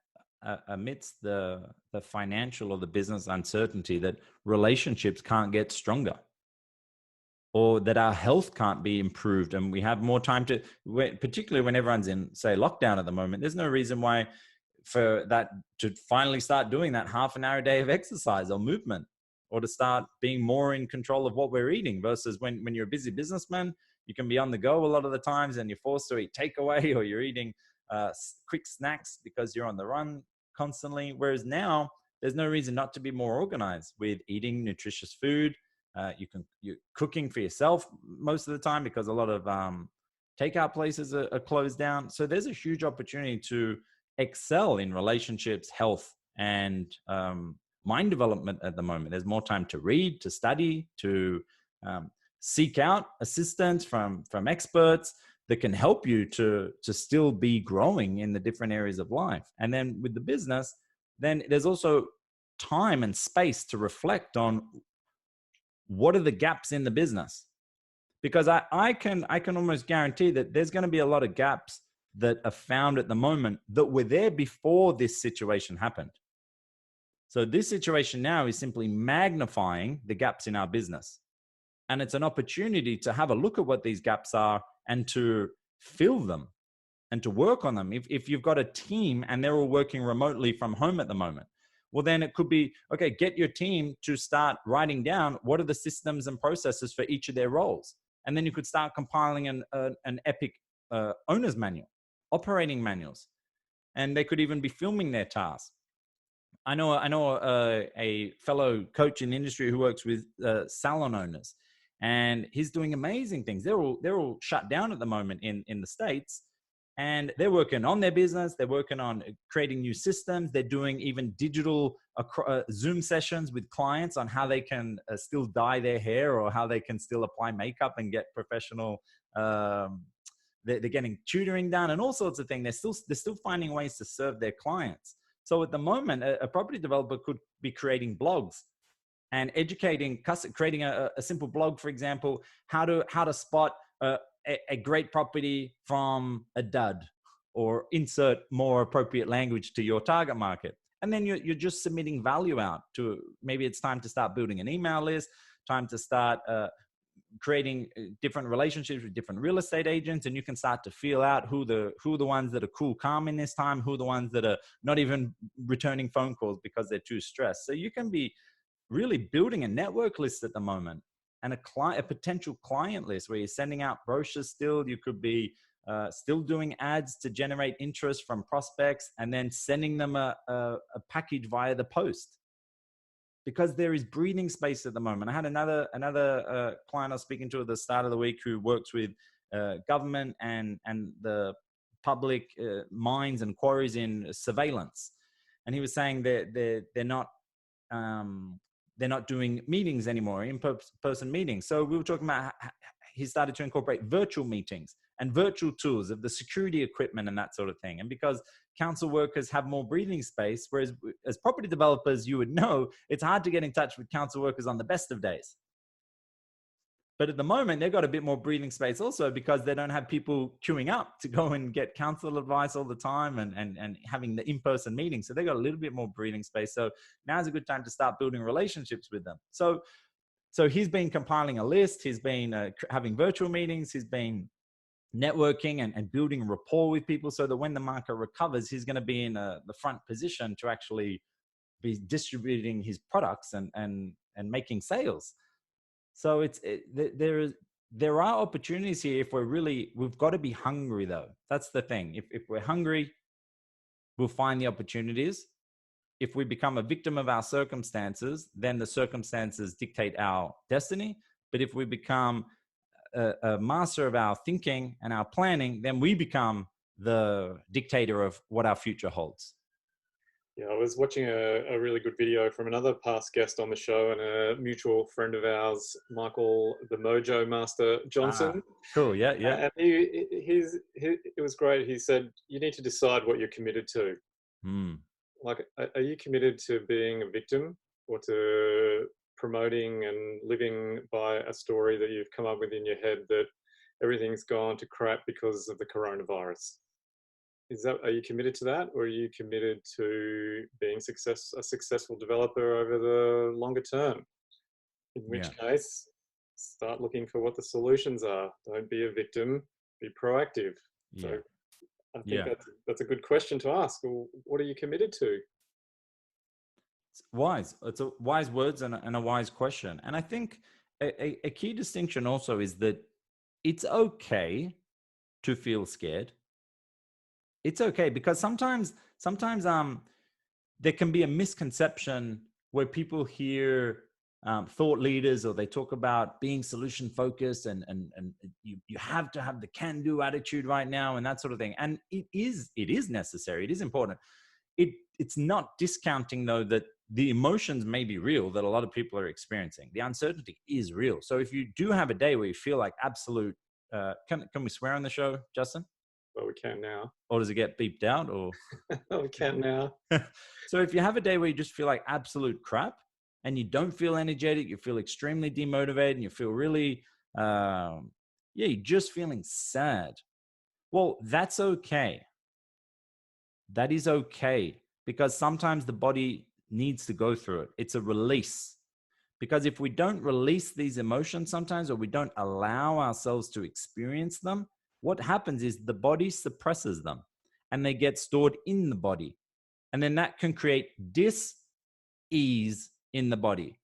[SPEAKER 1] amidst the financial or the business uncertainty that relationships can't get stronger, or that our health can't be improved and we have more time to, particularly when everyone's in, say, lockdown at the moment. There's no reason why for that to finally start doing that half an hour a day of exercise or movement, or to start being more in control of what we're eating, versus when you're a busy businessman, you can be on the go a lot of the times and you're forced to eat takeaway, or you're eating quick snacks because you're on the run constantly. Whereas now there's no reason not to be more organized with eating nutritious food. You're cooking for yourself most of the time because a lot of takeout places are closed down. So there's a huge opportunity to excel in relationships, health, and mind development at the moment. There's more time to read, to study, to seek out assistance from experts that can help you to still be growing in the different areas of life. And then with the business, then there's also time and space to reflect on what are the gaps in the business. Because I can almost guarantee that there's going to be a lot of gaps that are found at the moment that were there before this situation happened. So this situation now is simply magnifying the gaps in our business. And it's an opportunity to have a look at what these gaps are and to fill them and to work on them. If you've got a team and they're all working remotely from home at the moment, well, then it could be, okay, get your team to start writing down what are the systems and processes for each of their roles. And then you could start compiling an epic owner's manual, operating manuals, and they could even be filming their tasks. I know a fellow coach in the industry who works with salon owners, and he's doing amazing things. They're all shut down at the moment in the States, and they're working on their business. They're working on creating new systems. They're doing even digital Zoom sessions with clients on how they can still dye their hair, or how they can still apply makeup and get professional. They're getting tutoring done and all sorts of things. They're still finding ways to serve their clients. So at the moment, a property developer could be creating blogs and educating, creating a simple blog, for example, how to spot a great property from a dud, or insert more appropriate language to your target market. And then you're just submitting value out to, maybe it's time to start building an email list, time to start creating different relationships with different real estate agents, and you can start to feel out who the ones that are cool, calm in this time, who are the ones that are not even returning phone calls because they're too stressed. So you can be really building a network list at the moment, and a potential client list where you're sending out brochures still. You could be still doing ads to generate interest from prospects, and then sending them a package via the post, because there is breathing space at the moment. I had another client I was speaking to at the start of the week who works with government and the public mines and quarries in surveillance, and he was saying they're not doing meetings anymore, in-person meetings. So we were talking about he started to incorporate virtual meetings and virtual tours of the security equipment and that sort of thing. And because council workers have more breathing space, whereas as property developers, you would know, it's hard to get in touch with council workers on the best of days. But at the moment, they've got a bit more breathing space also, because they don't have people queuing up to go and get council advice all the time and having the in-person meetings. So they've got a little bit more breathing space. So now's a good time to start building relationships with them. So he's been compiling a list. He's been having virtual meetings. He's been networking and building rapport with people, so that when the market recovers, he's going to be in the front position to actually be distributing his products and making sales. So there are opportunities here if we've got to be hungry though. That's the thing. If we're hungry, we'll find the opportunities. If we become a victim of our circumstances, then the circumstances dictate our destiny. But if we become a master of our thinking and our planning, then we become the dictator of what our future holds.
[SPEAKER 3] Yeah, I was watching a really good video from another past guest on the show and a mutual friend of ours, Michael, the Mojo Master Johnson.
[SPEAKER 1] Cool, yeah.
[SPEAKER 3] And it was great. He said, you need to decide what you're committed to. Like, are you committed to being a victim, or to promoting and living by a story that you've come up with in your head that everything's gone to crap because of the coronavirus? Are you committed to that, or are you committed to being a successful developer over the longer term? In which case, start looking for what the solutions are. Don't be a victim, be proactive. So I think that's a good question to ask. Well, what are you committed to?
[SPEAKER 1] It's wise. It's a wise words and a wise question. And I think a key distinction also is that it's okay to feel scared. It's okay, because sometimes there can be a misconception where people hear thought leaders, or they talk about being solution focused and you have to have the can-do attitude right now and that sort of thing. And it is necessary. It is important. It's not discounting though that the emotions may be real, that a lot of people are experiencing. The uncertainty is real. So if you do have a day where you feel like absolute, can we swear on the show, Justin?
[SPEAKER 3] Well, we can now.
[SPEAKER 1] Or does it get beeped out? Or
[SPEAKER 3] we can now.
[SPEAKER 1] So if you have a day where you just feel like absolute crap and you don't feel energetic, you feel extremely demotivated, and you feel really, you're just feeling sad. Well, that's okay. That is okay, because sometimes the body needs to go through it. It's a release. Because if we don't release these emotions sometimes, or we don't allow ourselves to experience them, what happens is the body suppresses them and they get stored in the body. And then that can create dis-ease in the body.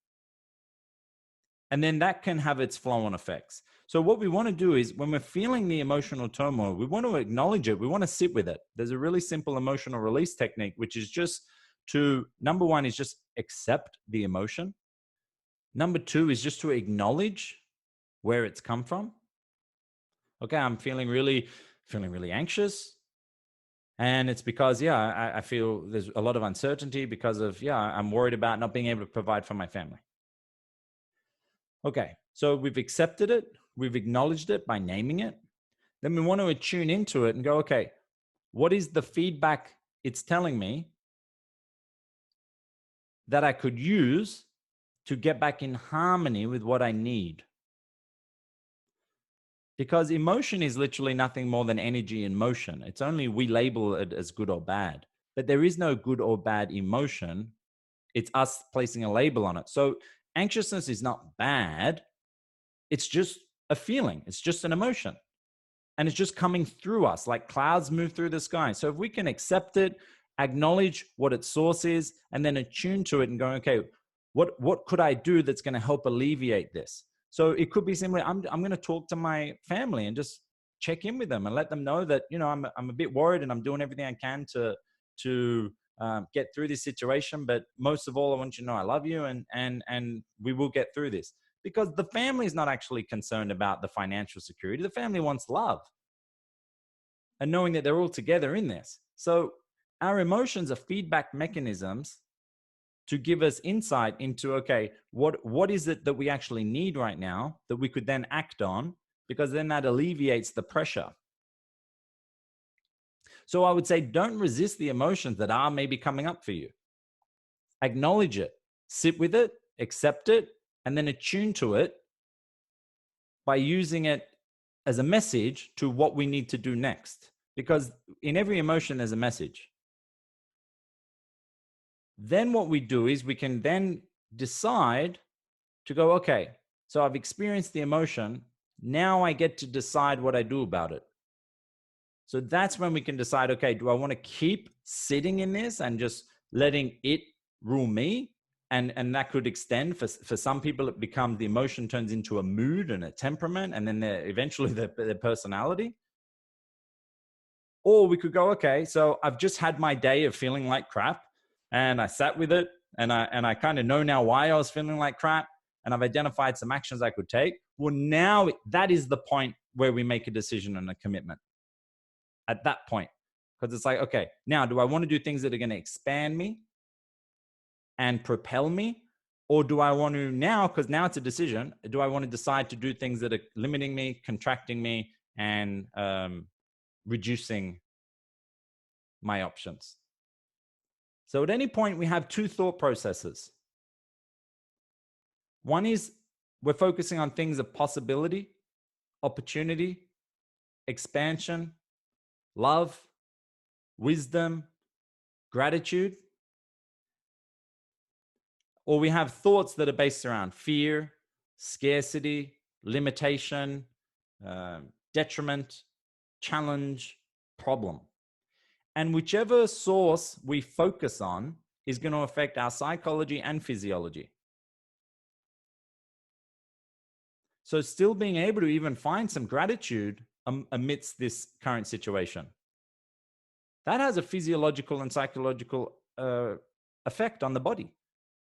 [SPEAKER 1] And then that can have its flow-on effects. So what we want to do is, when we're feeling the emotional turmoil, we want to acknowledge it. We want to sit with it. There's a really simple emotional release technique, which is just to, number one is just accept the emotion. Number two is just to acknowledge where it's come from. Okay, I'm feeling really anxious. And it's because, I feel there's a lot of uncertainty because of, I'm worried about not being able to provide for my family. Okay, so we've accepted it. We've acknowledged it by naming it. Then we want to attune into it and go, okay, what is the feedback it's telling me that I could use to get back in harmony with what I need? Because emotion is literally nothing more than energy in motion. It's only we label it as good or bad, but there is no good or bad emotion. It's us placing a label on it. So anxiousness is not bad. It's just a feeling. It's just an emotion. And it's just coming through us like clouds move through the sky. So if we can accept it, acknowledge what its source is, and then attune to it and go, okay, what could I do that's going to help alleviate this? So it could be simply, I'm going to talk to my family and just check in with them and let them know that, I'm a bit worried and I'm doing everything I can to get through this situation. But most of all, I want you to know I love you, and we will get through this. Because the family is not actually concerned about the financial security. The family wants love and knowing that they're all together in this. So our emotions are feedback mechanisms to give us insight into, okay, what is it that we actually need right now that we could then act on, because then that alleviates the pressure. So I would say, don't resist the emotions that are maybe coming up for you. Acknowledge it, sit with it, accept it, and then attune to it by using it as a message to what we need to do next. Because in every emotion, there's a message. Then what we do is we can then decide to go, okay, so I've experienced the emotion. Now I get to decide what I do about it. So that's when we can decide, okay, do I want to keep sitting in this and just letting it rule me? And that could extend for some people, it becomes, the emotion turns into a mood and a temperament, and then eventually their personality. Or we could go, okay, so I've just had my day of feeling like crap, and I sat with it, and I kind of know now why I was feeling like crap, and I've identified some actions I could take. Well, now that is the point where we make a decision and a commitment. At that point, because it's like, okay, now do I want to do things that are going to expand me and propel me? Or do I want to now, because now it's a decision, do I want to decide to do things that are limiting me, contracting me, and reducing my options? So at any point, we have two thought processes. One is we're focusing on things of possibility, opportunity, expansion, love, wisdom, gratitude. Or we have thoughts that are based around fear, scarcity, limitation, detriment, challenge, problem. And whichever source we focus on is going to affect our psychology and physiology. So still being able to even find some gratitude amidst this current situation, that has a physiological and psychological effect on the body.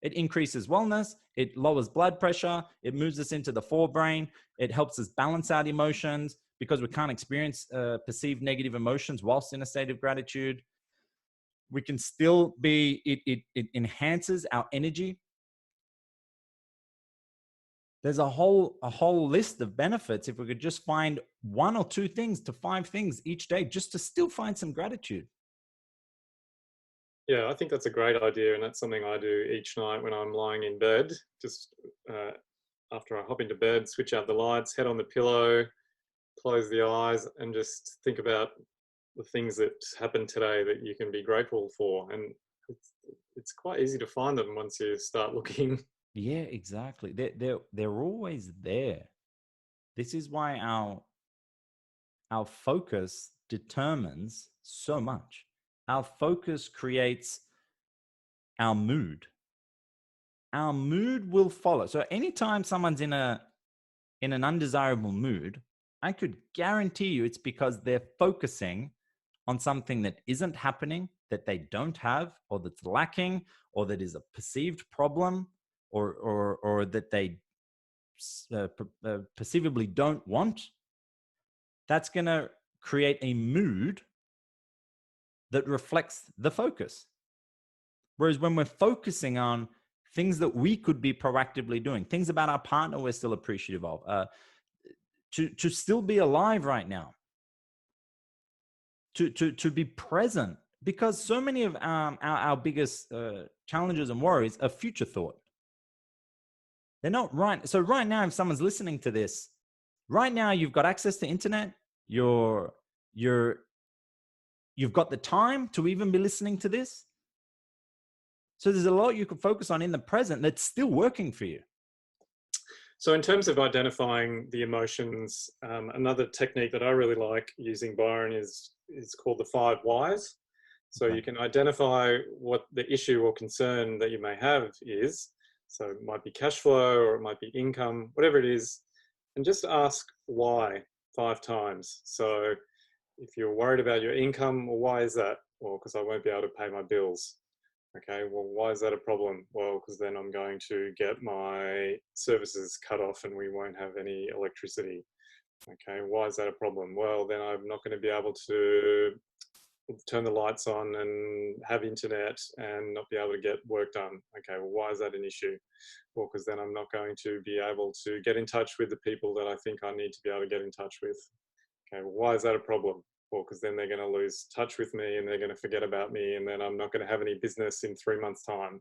[SPEAKER 1] It increases wellness, it lowers blood pressure, it moves us into the forebrain, it helps us balance out emotions because we can't experience perceived negative emotions whilst in a state of gratitude. We can still be, it enhances our energy. There's a whole list of benefits if we could just find 1 or 2 things to 5 things each day just to still find some gratitude.
[SPEAKER 3] Yeah, I think that's a great idea, and that's something I do each night when I'm lying in bed. Just after I hop into bed, switch out the lights, head on the pillow, close the eyes, and just think about the things that happened today that you can be grateful for. And it's quite easy to find them once you start looking.
[SPEAKER 1] Yeah, exactly. They're always there. This is why our focus determines so much. Our focus creates our mood. Our mood will follow. So anytime someone's in an undesirable mood, I could guarantee you it's because they're focusing on something that isn't happening, that they don't have, or that's lacking, or that is a perceived problem, or that they perceivably don't want. That's going to create a mood that reflects the focus. Whereas when we're focusing on things that we could be proactively doing, things about our partner we're still appreciative of, to still be alive right now, to be present, because so many of our biggest challenges and worries are future thought. They're not right. So right now, if someone's listening to this, right now you've got access to internet, you've got the time to even be listening to this. So there's a lot you can focus on in the present that's still working for you.
[SPEAKER 3] So in terms of identifying the emotions, another technique that I really like using, Byron, is called the 5 whys. So you can identify what the issue or concern that you may have is. So it might be cash flow, or it might be income, whatever it is, and just ask why 5 times. So if you're worried about your income, well, why is that? Well, because I won't be able to pay my bills. Okay, well, why is that a problem? Well, because then I'm going to get my services cut off and we won't have any electricity. Okay, why is that a problem? Well, then I'm not going to be able to turn the lights on and have internet and not be able to get work done. Okay, well, why is that an issue? Well, because then I'm not going to be able to get in touch with the people that I think I need to be able to get in touch with. Okay, well, why is that a problem? Well, because then they're going to lose touch with me and they're going to forget about me, and then I'm not going to have any business in 3 months' time.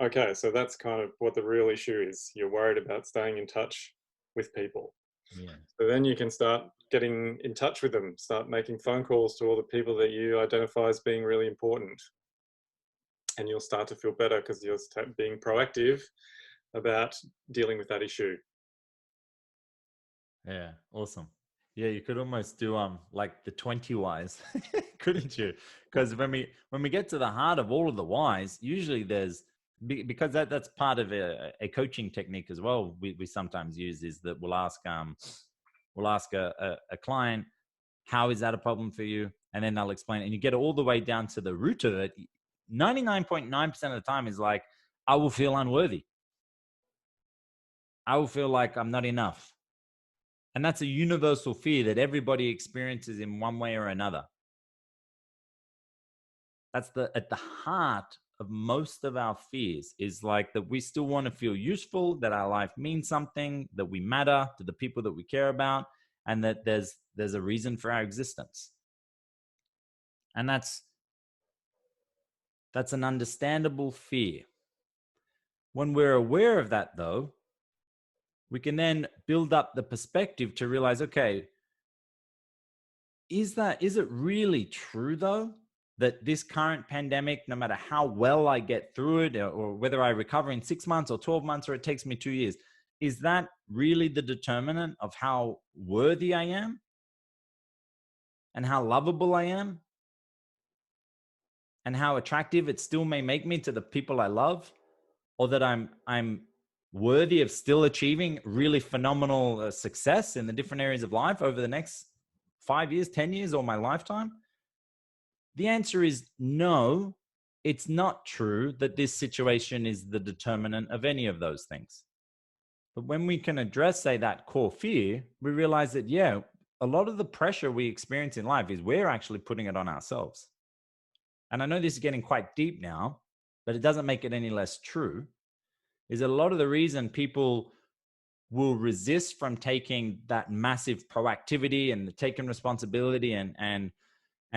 [SPEAKER 3] Okay, so that's kind of what the real issue is. You're worried about staying in touch with people.
[SPEAKER 1] Yeah.
[SPEAKER 3] So then you can start getting in touch with them, start making phone calls to all the people that you identify as being really important. And you'll start to feel better because you're being proactive about dealing with that issue.
[SPEAKER 1] Yeah, awesome. Yeah, you could almost do like the 20 whys, couldn't you? Because when we get to the heart of all of the whys, usually there's, because that's part of a coaching technique as well. We sometimes use is that we'll ask a client, how is that a problem for you? And then they'll explain it, and you get all the way down to the root of it. 99.9% of the time is like, I will feel unworthy. I will feel like I'm not enough. And that's a universal fear that everybody experiences in one way or another. That's at the heart of most of our fears, is like that we still want to feel useful, that our life means something, that we matter to the people that we care about, and that there's a reason for our existence. And that's an understandable fear. When we're aware of that, though, we can then build up the perspective to realize, okay, is it really true, though, that this current pandemic, no matter how well I get through it, or whether I recover in 6 months or 12 months, or it takes me 2 years, is that really the determinant of how worthy I am and how lovable I am and how attractive it still may make me to the people I love, or that I'm worthy of still achieving really phenomenal success in the different areas of life over the next 5 years, 10 years, or my lifetime? The answer is no, it's not true that this situation is the determinant of any of those things. But when we can address, say, that core fear, we realize that, yeah, a lot of the pressure we experience in life is we're actually putting it on ourselves. And I know this is getting quite deep now, but it doesn't make it any less true, is a lot of the reason people will resist from taking that massive proactivity and taking responsibility and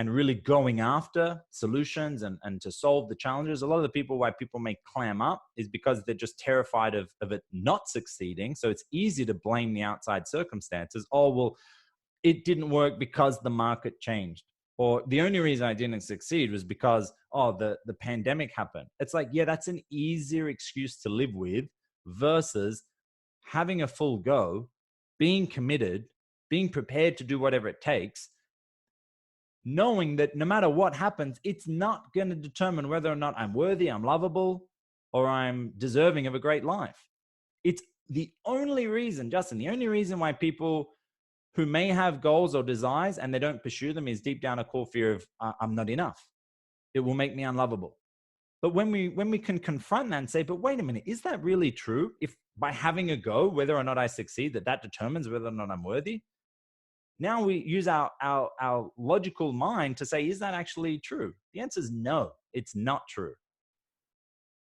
[SPEAKER 1] really going after solutions and to solve the challenges. A lot of the people, why people may clam up, is because they're just terrified of it not succeeding. So it's easy to blame the outside circumstances. Oh, well, it didn't work because the market changed. Or the only reason I didn't succeed was because, the pandemic happened. It's like, yeah, that's an easier excuse to live with versus having a full go, being committed, being prepared to do whatever it takes, knowing that no matter what happens, it's not going to determine whether or not I'm worthy, I'm lovable, or I'm deserving of a great life. It's the only reason, Justin, the only reason why people who may have goals or desires and they don't pursue them is deep down a core fear of I'm not enough. It will make me unlovable. But when we can confront that and say, but wait a minute, is that really true? If by having a go, whether or not I succeed, that determines whether or not I'm worthy? Now we use our logical mind to say, is that actually true? The answer is no, it's not true.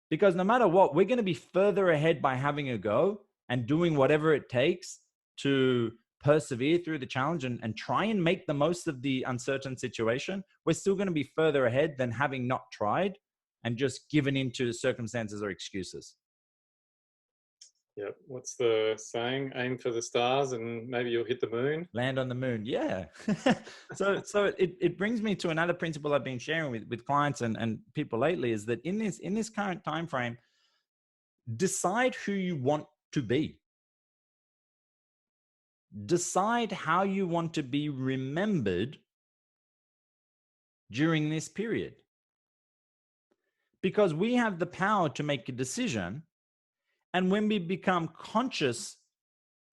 [SPEAKER 1] Because no matter what, we're going to be further ahead by having a go and doing whatever it takes to persevere through the challenge and try and make the most of the uncertain situation. We're still going to be further ahead than having not tried and just given into circumstances or excuses.
[SPEAKER 3] Yeah. What's the saying? Aim for the stars and maybe you'll hit the moon.
[SPEAKER 1] Land on the moon. Yeah. so it brings me to another principle I've been sharing with clients and people lately, is that in this current time frame, decide who you want to be. Decide how you want to be remembered during this period. Because we have the power to make a decision. And when we become conscious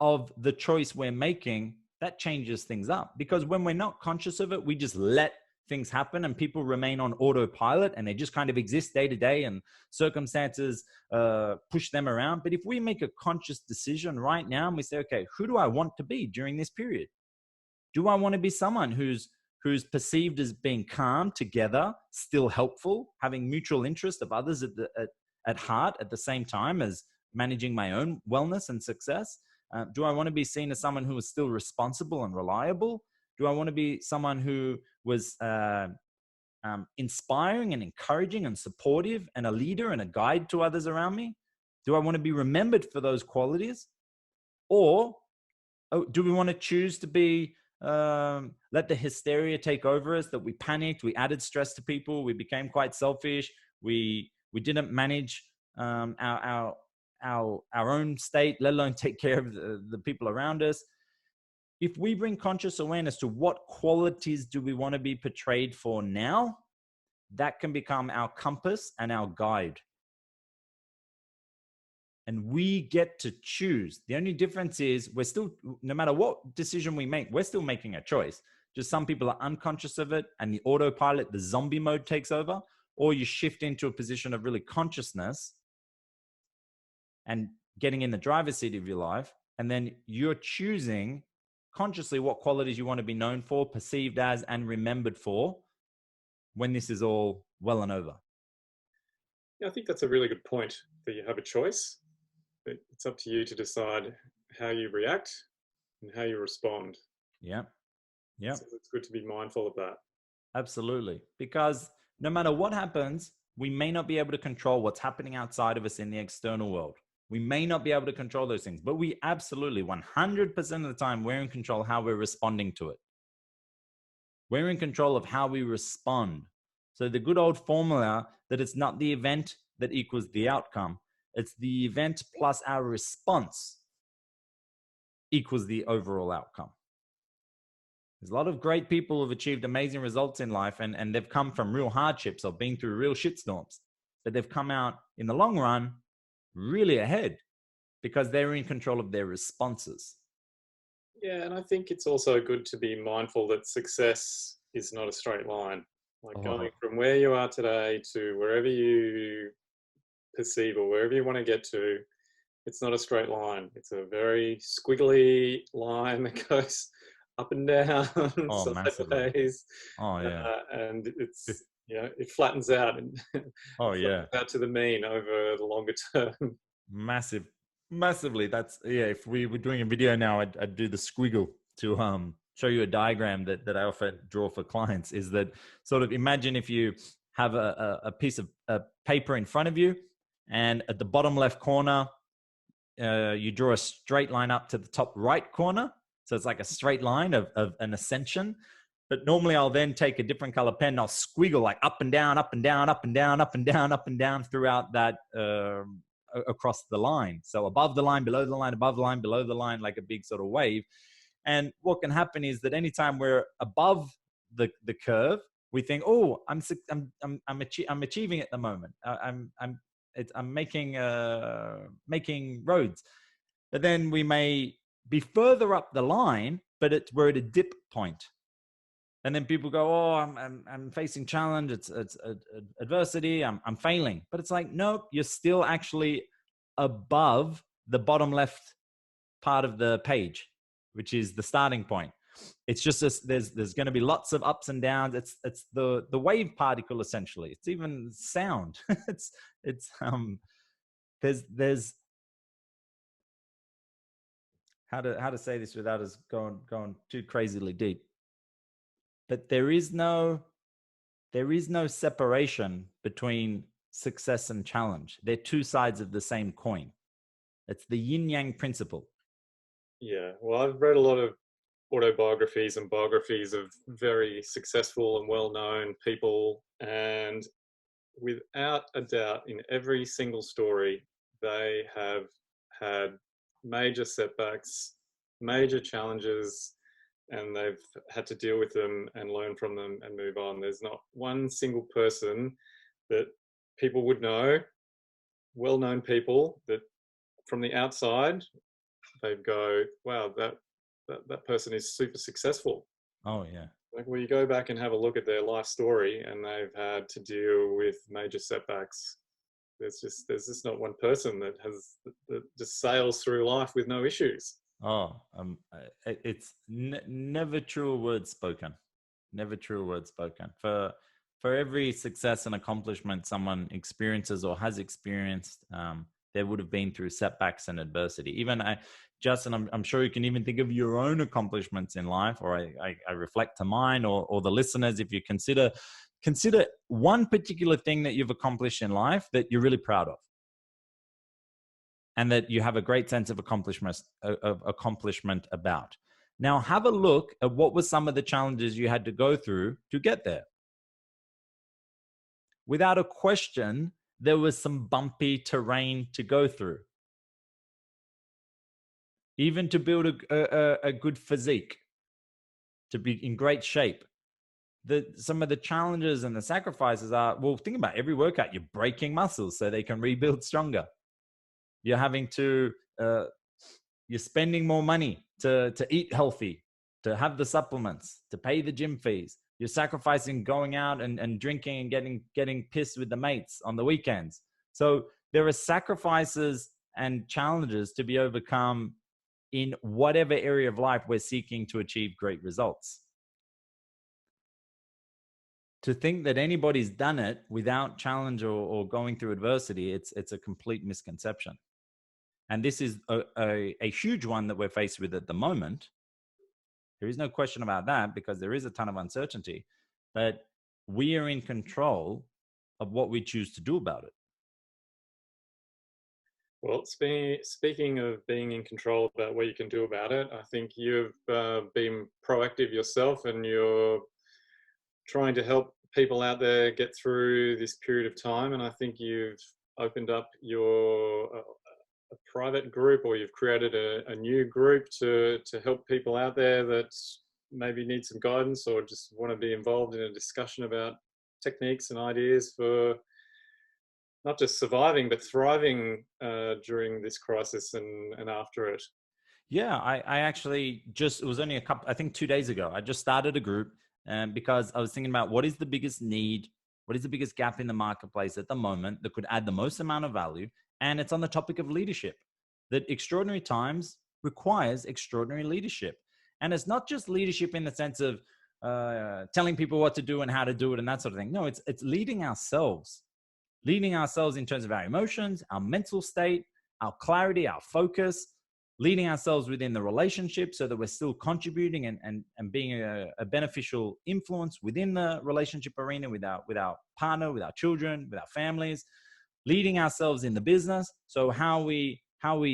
[SPEAKER 1] of the choice we're making, that changes things up. Because when we're not conscious of it, we just let things happen and people remain on autopilot and they just kind of exist day to day and circumstances push them around. But if we make a conscious decision right now and we say, okay, who do I want to be during this period? Do I want to be someone who's perceived as being calm, together, still helpful, having mutual interest of others at heart at the same time as managing my own wellness and success? Do I want to be seen as someone who is still responsible and reliable? Do I want to be someone who was inspiring and encouraging and supportive and a leader and a guide to others around me? Do I want to be remembered for those qualities? Or do we want to choose to be, let the hysteria take over us, that we panicked, we added stress to people, we became quite selfish, we didn't manage our own state, let alone take care of the people around us? If we bring conscious awareness to what qualities do we want to be portrayed for now, that can become our compass and our guide. And we get to choose. The only difference is we're still, no matter what decision we make, we're still making a choice. Just some people are unconscious of it and the autopilot, the zombie mode takes over, or you shift into a position of really consciousness and getting in the driver's seat of your life. And then you're choosing consciously what qualities you want to be known for, perceived as, and remembered for when this is all well and over.
[SPEAKER 3] Yeah, I think that's a really good point, that you have a choice. It's up to you to decide how you react and how you respond.
[SPEAKER 1] Yeah.
[SPEAKER 3] So it's good to be mindful of that.
[SPEAKER 1] Absolutely. Because no matter what happens, we may not be able to control what's happening outside of us in the external world. We may not be able to control those things, but we absolutely 100% of the time, we're in control of how we're responding to it. We're in control of how we respond. So the good old formula that it's not the event that equals the outcome. It's the event plus our response equals the overall outcome. There's a lot of great people who've achieved amazing results in life and they've come from real hardships or been through real shitstorms, but they've come out in the long run really ahead because they're in control of their responses.
[SPEAKER 3] Yeah, and I think it's also good to be mindful that success is not a straight line. Like going from where you are today to wherever you perceive or wherever you want to get to, it's not a straight line. It's a very squiggly line that goes up and down, sideways. And it's, it flattens out and out to the mean over the longer term.
[SPEAKER 1] Massively. That's, if we were doing a video now, I'd do the squiggle to show you a diagram that I often draw for clients. Is that sort of, imagine if you have a piece of paper in front of you, and at the bottom left corner, you draw a straight line up to the top right corner. So it's like a straight line of an ascension. But normally I'll then take a different color pen and I'll squiggle like up and down, up and down, up and down, up and down, up and down throughout that across the line. So above the line, below the line, above the line, below the line, like a big sort of wave. And what can happen is that anytime we're above the curve, we think, oh, I'm achieving at the moment. I'm making roads. But then we may be further up the line, but we're at a dip point. And then people go, oh, I'm facing challenge. It's adversity. I'm failing. But it's like, nope, you're still actually above the bottom left part of the page, which is the starting point. It's just this, there's going to be lots of ups and downs. It's the wave particle essentially. It's even sound. it's there's how to say this without us going too crazily deep. But there is no separation between success and challenge. They're two sides of the same coin. It's the yin yang principle.
[SPEAKER 3] Yeah, well, I've read a lot of autobiographies and biographies of very successful and well-known people, and without a doubt, in every single story, they have had major setbacks, major challenges, and they've had to deal with them and learn from them and move on. There's not one single person that people would know, well-known people, that from the outside, they'd go, wow, that person is super successful.
[SPEAKER 1] Oh, yeah.
[SPEAKER 3] Like, well, you go back and have a look at their life story, and they've had to deal with major setbacks. There's just not one person that just sails through life with no issues.
[SPEAKER 1] Oh, it's never truer words spoken. Never truer words spoken. For every success and accomplishment someone experiences or has experienced, there would have been through setbacks and adversity. Even Justin, I'm sure you can even think of your own accomplishments in life, or I reflect to mine, or the listeners. If you consider one particular thing that you've accomplished in life that you're really proud of, and that you have a great sense of accomplishment about. Now, have a look at what were some of the challenges you had to go through to get there. Without a question, there was some bumpy terrain to go through. Even to build a good physique, to be in great shape. Some of the challenges and the sacrifices are, well, think about every workout, you're breaking muscles so they can rebuild stronger. You're having to, you're spending more money to eat healthy, to have the supplements, to pay the gym fees. You're sacrificing going out and drinking and getting pissed with the mates on the weekends. So there are sacrifices and challenges to be overcome in whatever area of life we're seeking to achieve great results. To think that anybody's done it without challenge or going through adversity, it's a complete misconception. And this is a huge one that we're faced with at the moment. There is no question about that, because there is a ton of uncertainty, but we are in control of what we choose to do about it.
[SPEAKER 3] Well, speaking of being in control about what you can do about it, I think you've been proactive yourself, and you're trying to help people out there get through this period of time. And I think you've opened up a private group, or you've created a new group to help people out there that maybe need some guidance, or just want to be involved in a discussion about techniques and ideas for not just surviving, but thriving during this crisis and after it.
[SPEAKER 1] Yeah, I actually it was only I think 2 days ago, I just started a group because I was thinking about what is the biggest need, what is the biggest gap in the marketplace at the moment that could add the most amount of value. And it's on the topic of leadership, that extraordinary times requires extraordinary leadership. And it's not just leadership in the sense of telling people what to do and how to do it and that sort of thing. No, it's leading ourselves in terms of our emotions, our mental state, our clarity, our focus, leading ourselves within the relationship so that we're still contributing and being a beneficial influence within the relationship arena with our partner, with our children, with our families, leading ourselves in the business. So how we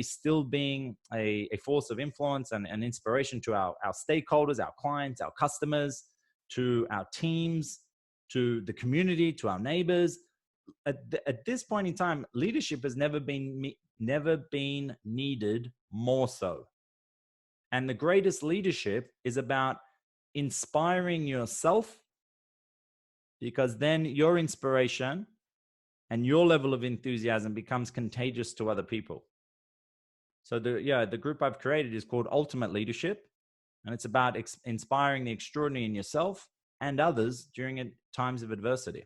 [SPEAKER 1] still being a force of influence and inspiration to our stakeholders, our clients, our customers, to our teams, to the community, to our neighbors. At this point in time, leadership has never been needed more so. And the greatest leadership is about inspiring yourself, because then your inspiration and your level of enthusiasm becomes contagious to other people. So the group I've created is called Ultimate Leadership, and it's about inspiring the extraordinary in yourself and others during times of adversity.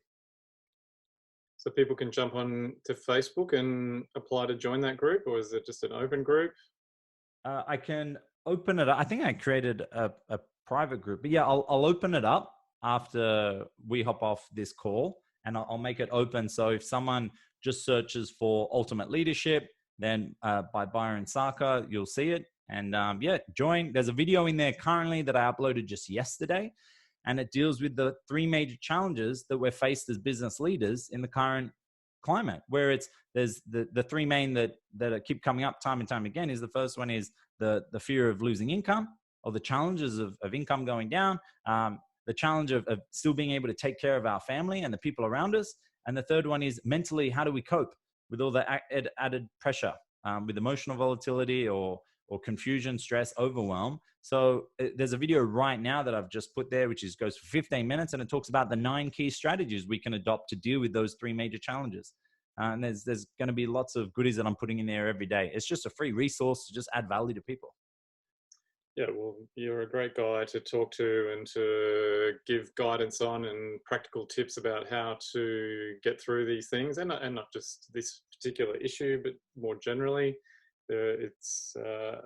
[SPEAKER 3] So people can jump on to Facebook and apply to join that group, or is it just an open group?
[SPEAKER 1] I can open it. I think I created a private group. But yeah, I'll open it up after we hop off this call, and I'll make it open. So if someone just searches for Ultimate Leadership, then by Byron Sakha, you'll see it. And join. There's a video in there currently that I uploaded just yesterday, and it deals with the 3 major challenges that we're faced as business leaders in the current climate, where there's the 3 main that keep coming up time and time again. Is the first one is the fear of losing income, or the challenges of income going down, the challenge of still being able to take care of our family and the people around us. And the third one is mentally, how do we cope with all the added pressure, with emotional volatility or confusion, stress, overwhelm. So there's a video right now that I've just put there, which goes for 15 minutes, and it talks about the 9 key strategies we can adopt to deal with those 3 major challenges. And there's going to be lots of goodies that I'm putting in there every day. It's just a free resource to just add value to people. Yeah,
[SPEAKER 3] well, you're a great guy to talk to and to give guidance on and practical tips about how to get through these things, and not just this particular issue, but more generally. It's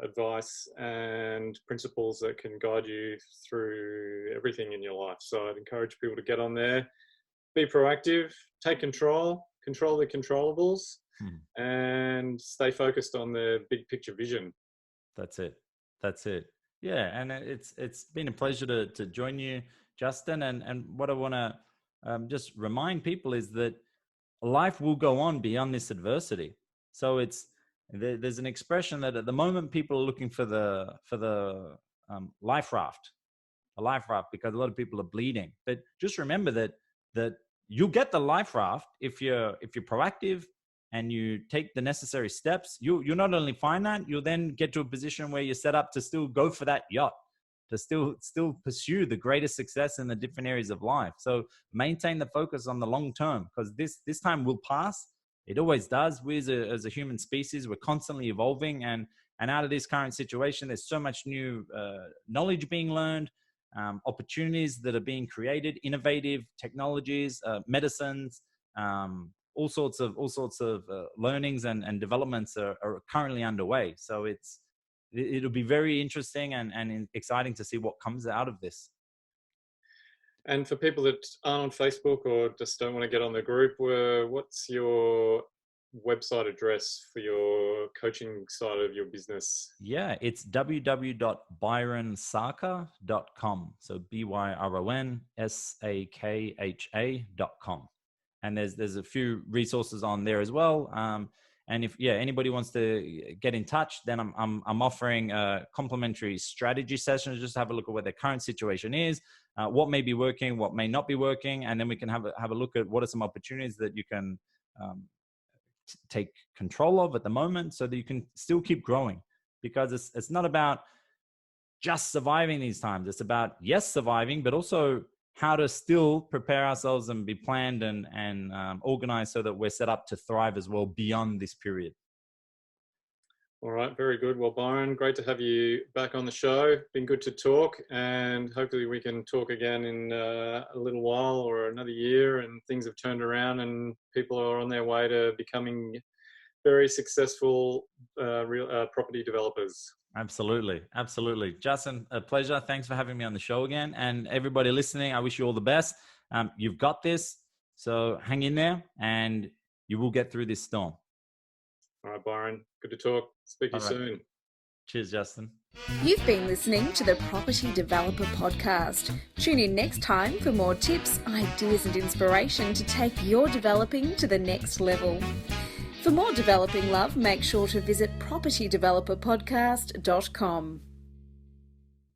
[SPEAKER 3] advice and principles that can guide you through everything in your life. So I'd encourage people to get on there, be proactive, take control the controllables, and stay focused on the big picture vision.
[SPEAKER 1] That's it. Yeah, and it's been a pleasure to join you, Justin. And what I want to just remind people is that life will go on beyond this adversity. So there's an expression that at the moment people are looking for the life raft, because a lot of people are bleeding. But just remember that you'll get the life raft if you're proactive and you take the necessary steps. You'll not only find that, you'll then get to a position where you're set up to still go for that yacht, to still pursue the greatest success in the different areas of life. So maintain the focus on the long term, because this time will pass. It always does. We as a human species, we're constantly evolving, and out of this current situation, there's so much new knowledge being learned, opportunities that are being created, innovative technologies, medicines, all sorts of learnings and developments are currently underway. So it'll be very interesting and exciting to see what comes out of this.
[SPEAKER 3] And for people that aren't on Facebook or just don't want to get on the group, what's your website address for your coaching side of your business?
[SPEAKER 1] Yeah, it's www.byronsakha.com. So BYRONSAKHA.com. And there's a few resources on there as well. And if anybody wants to get in touch, then I'm offering complimentary strategy sessions just to have a look at where their current situation is, what may be working, what may not be working, and then we can have a look at what are some opportunities that you can take control of at the moment, so that you can still keep growing. Because it's not about just surviving these times. It's about surviving, but also how to still prepare ourselves and be planned and organized so that we're set up to thrive as well beyond this period.
[SPEAKER 3] All right, very good. Well, Byron, great to have you back on the show. Been good to talk, and hopefully we can talk again in a little while or another year, and things have turned around and people are on their way to becoming very successful property developers. Absolutely.
[SPEAKER 1] Justin, a pleasure. Thanks for having me on the show again. And everybody listening, I wish you all the best. You've got this. So hang in there and you will get through this storm.
[SPEAKER 3] All right, Byron. Good to talk. Speak to you soon.
[SPEAKER 1] Cheers, Justin.
[SPEAKER 2] You've been listening to the Property Developer Podcast. Tune in next time for more tips, ideas and inspiration to take your developing to the next level. For more developing love, make sure to visit propertydeveloperpodcast.com.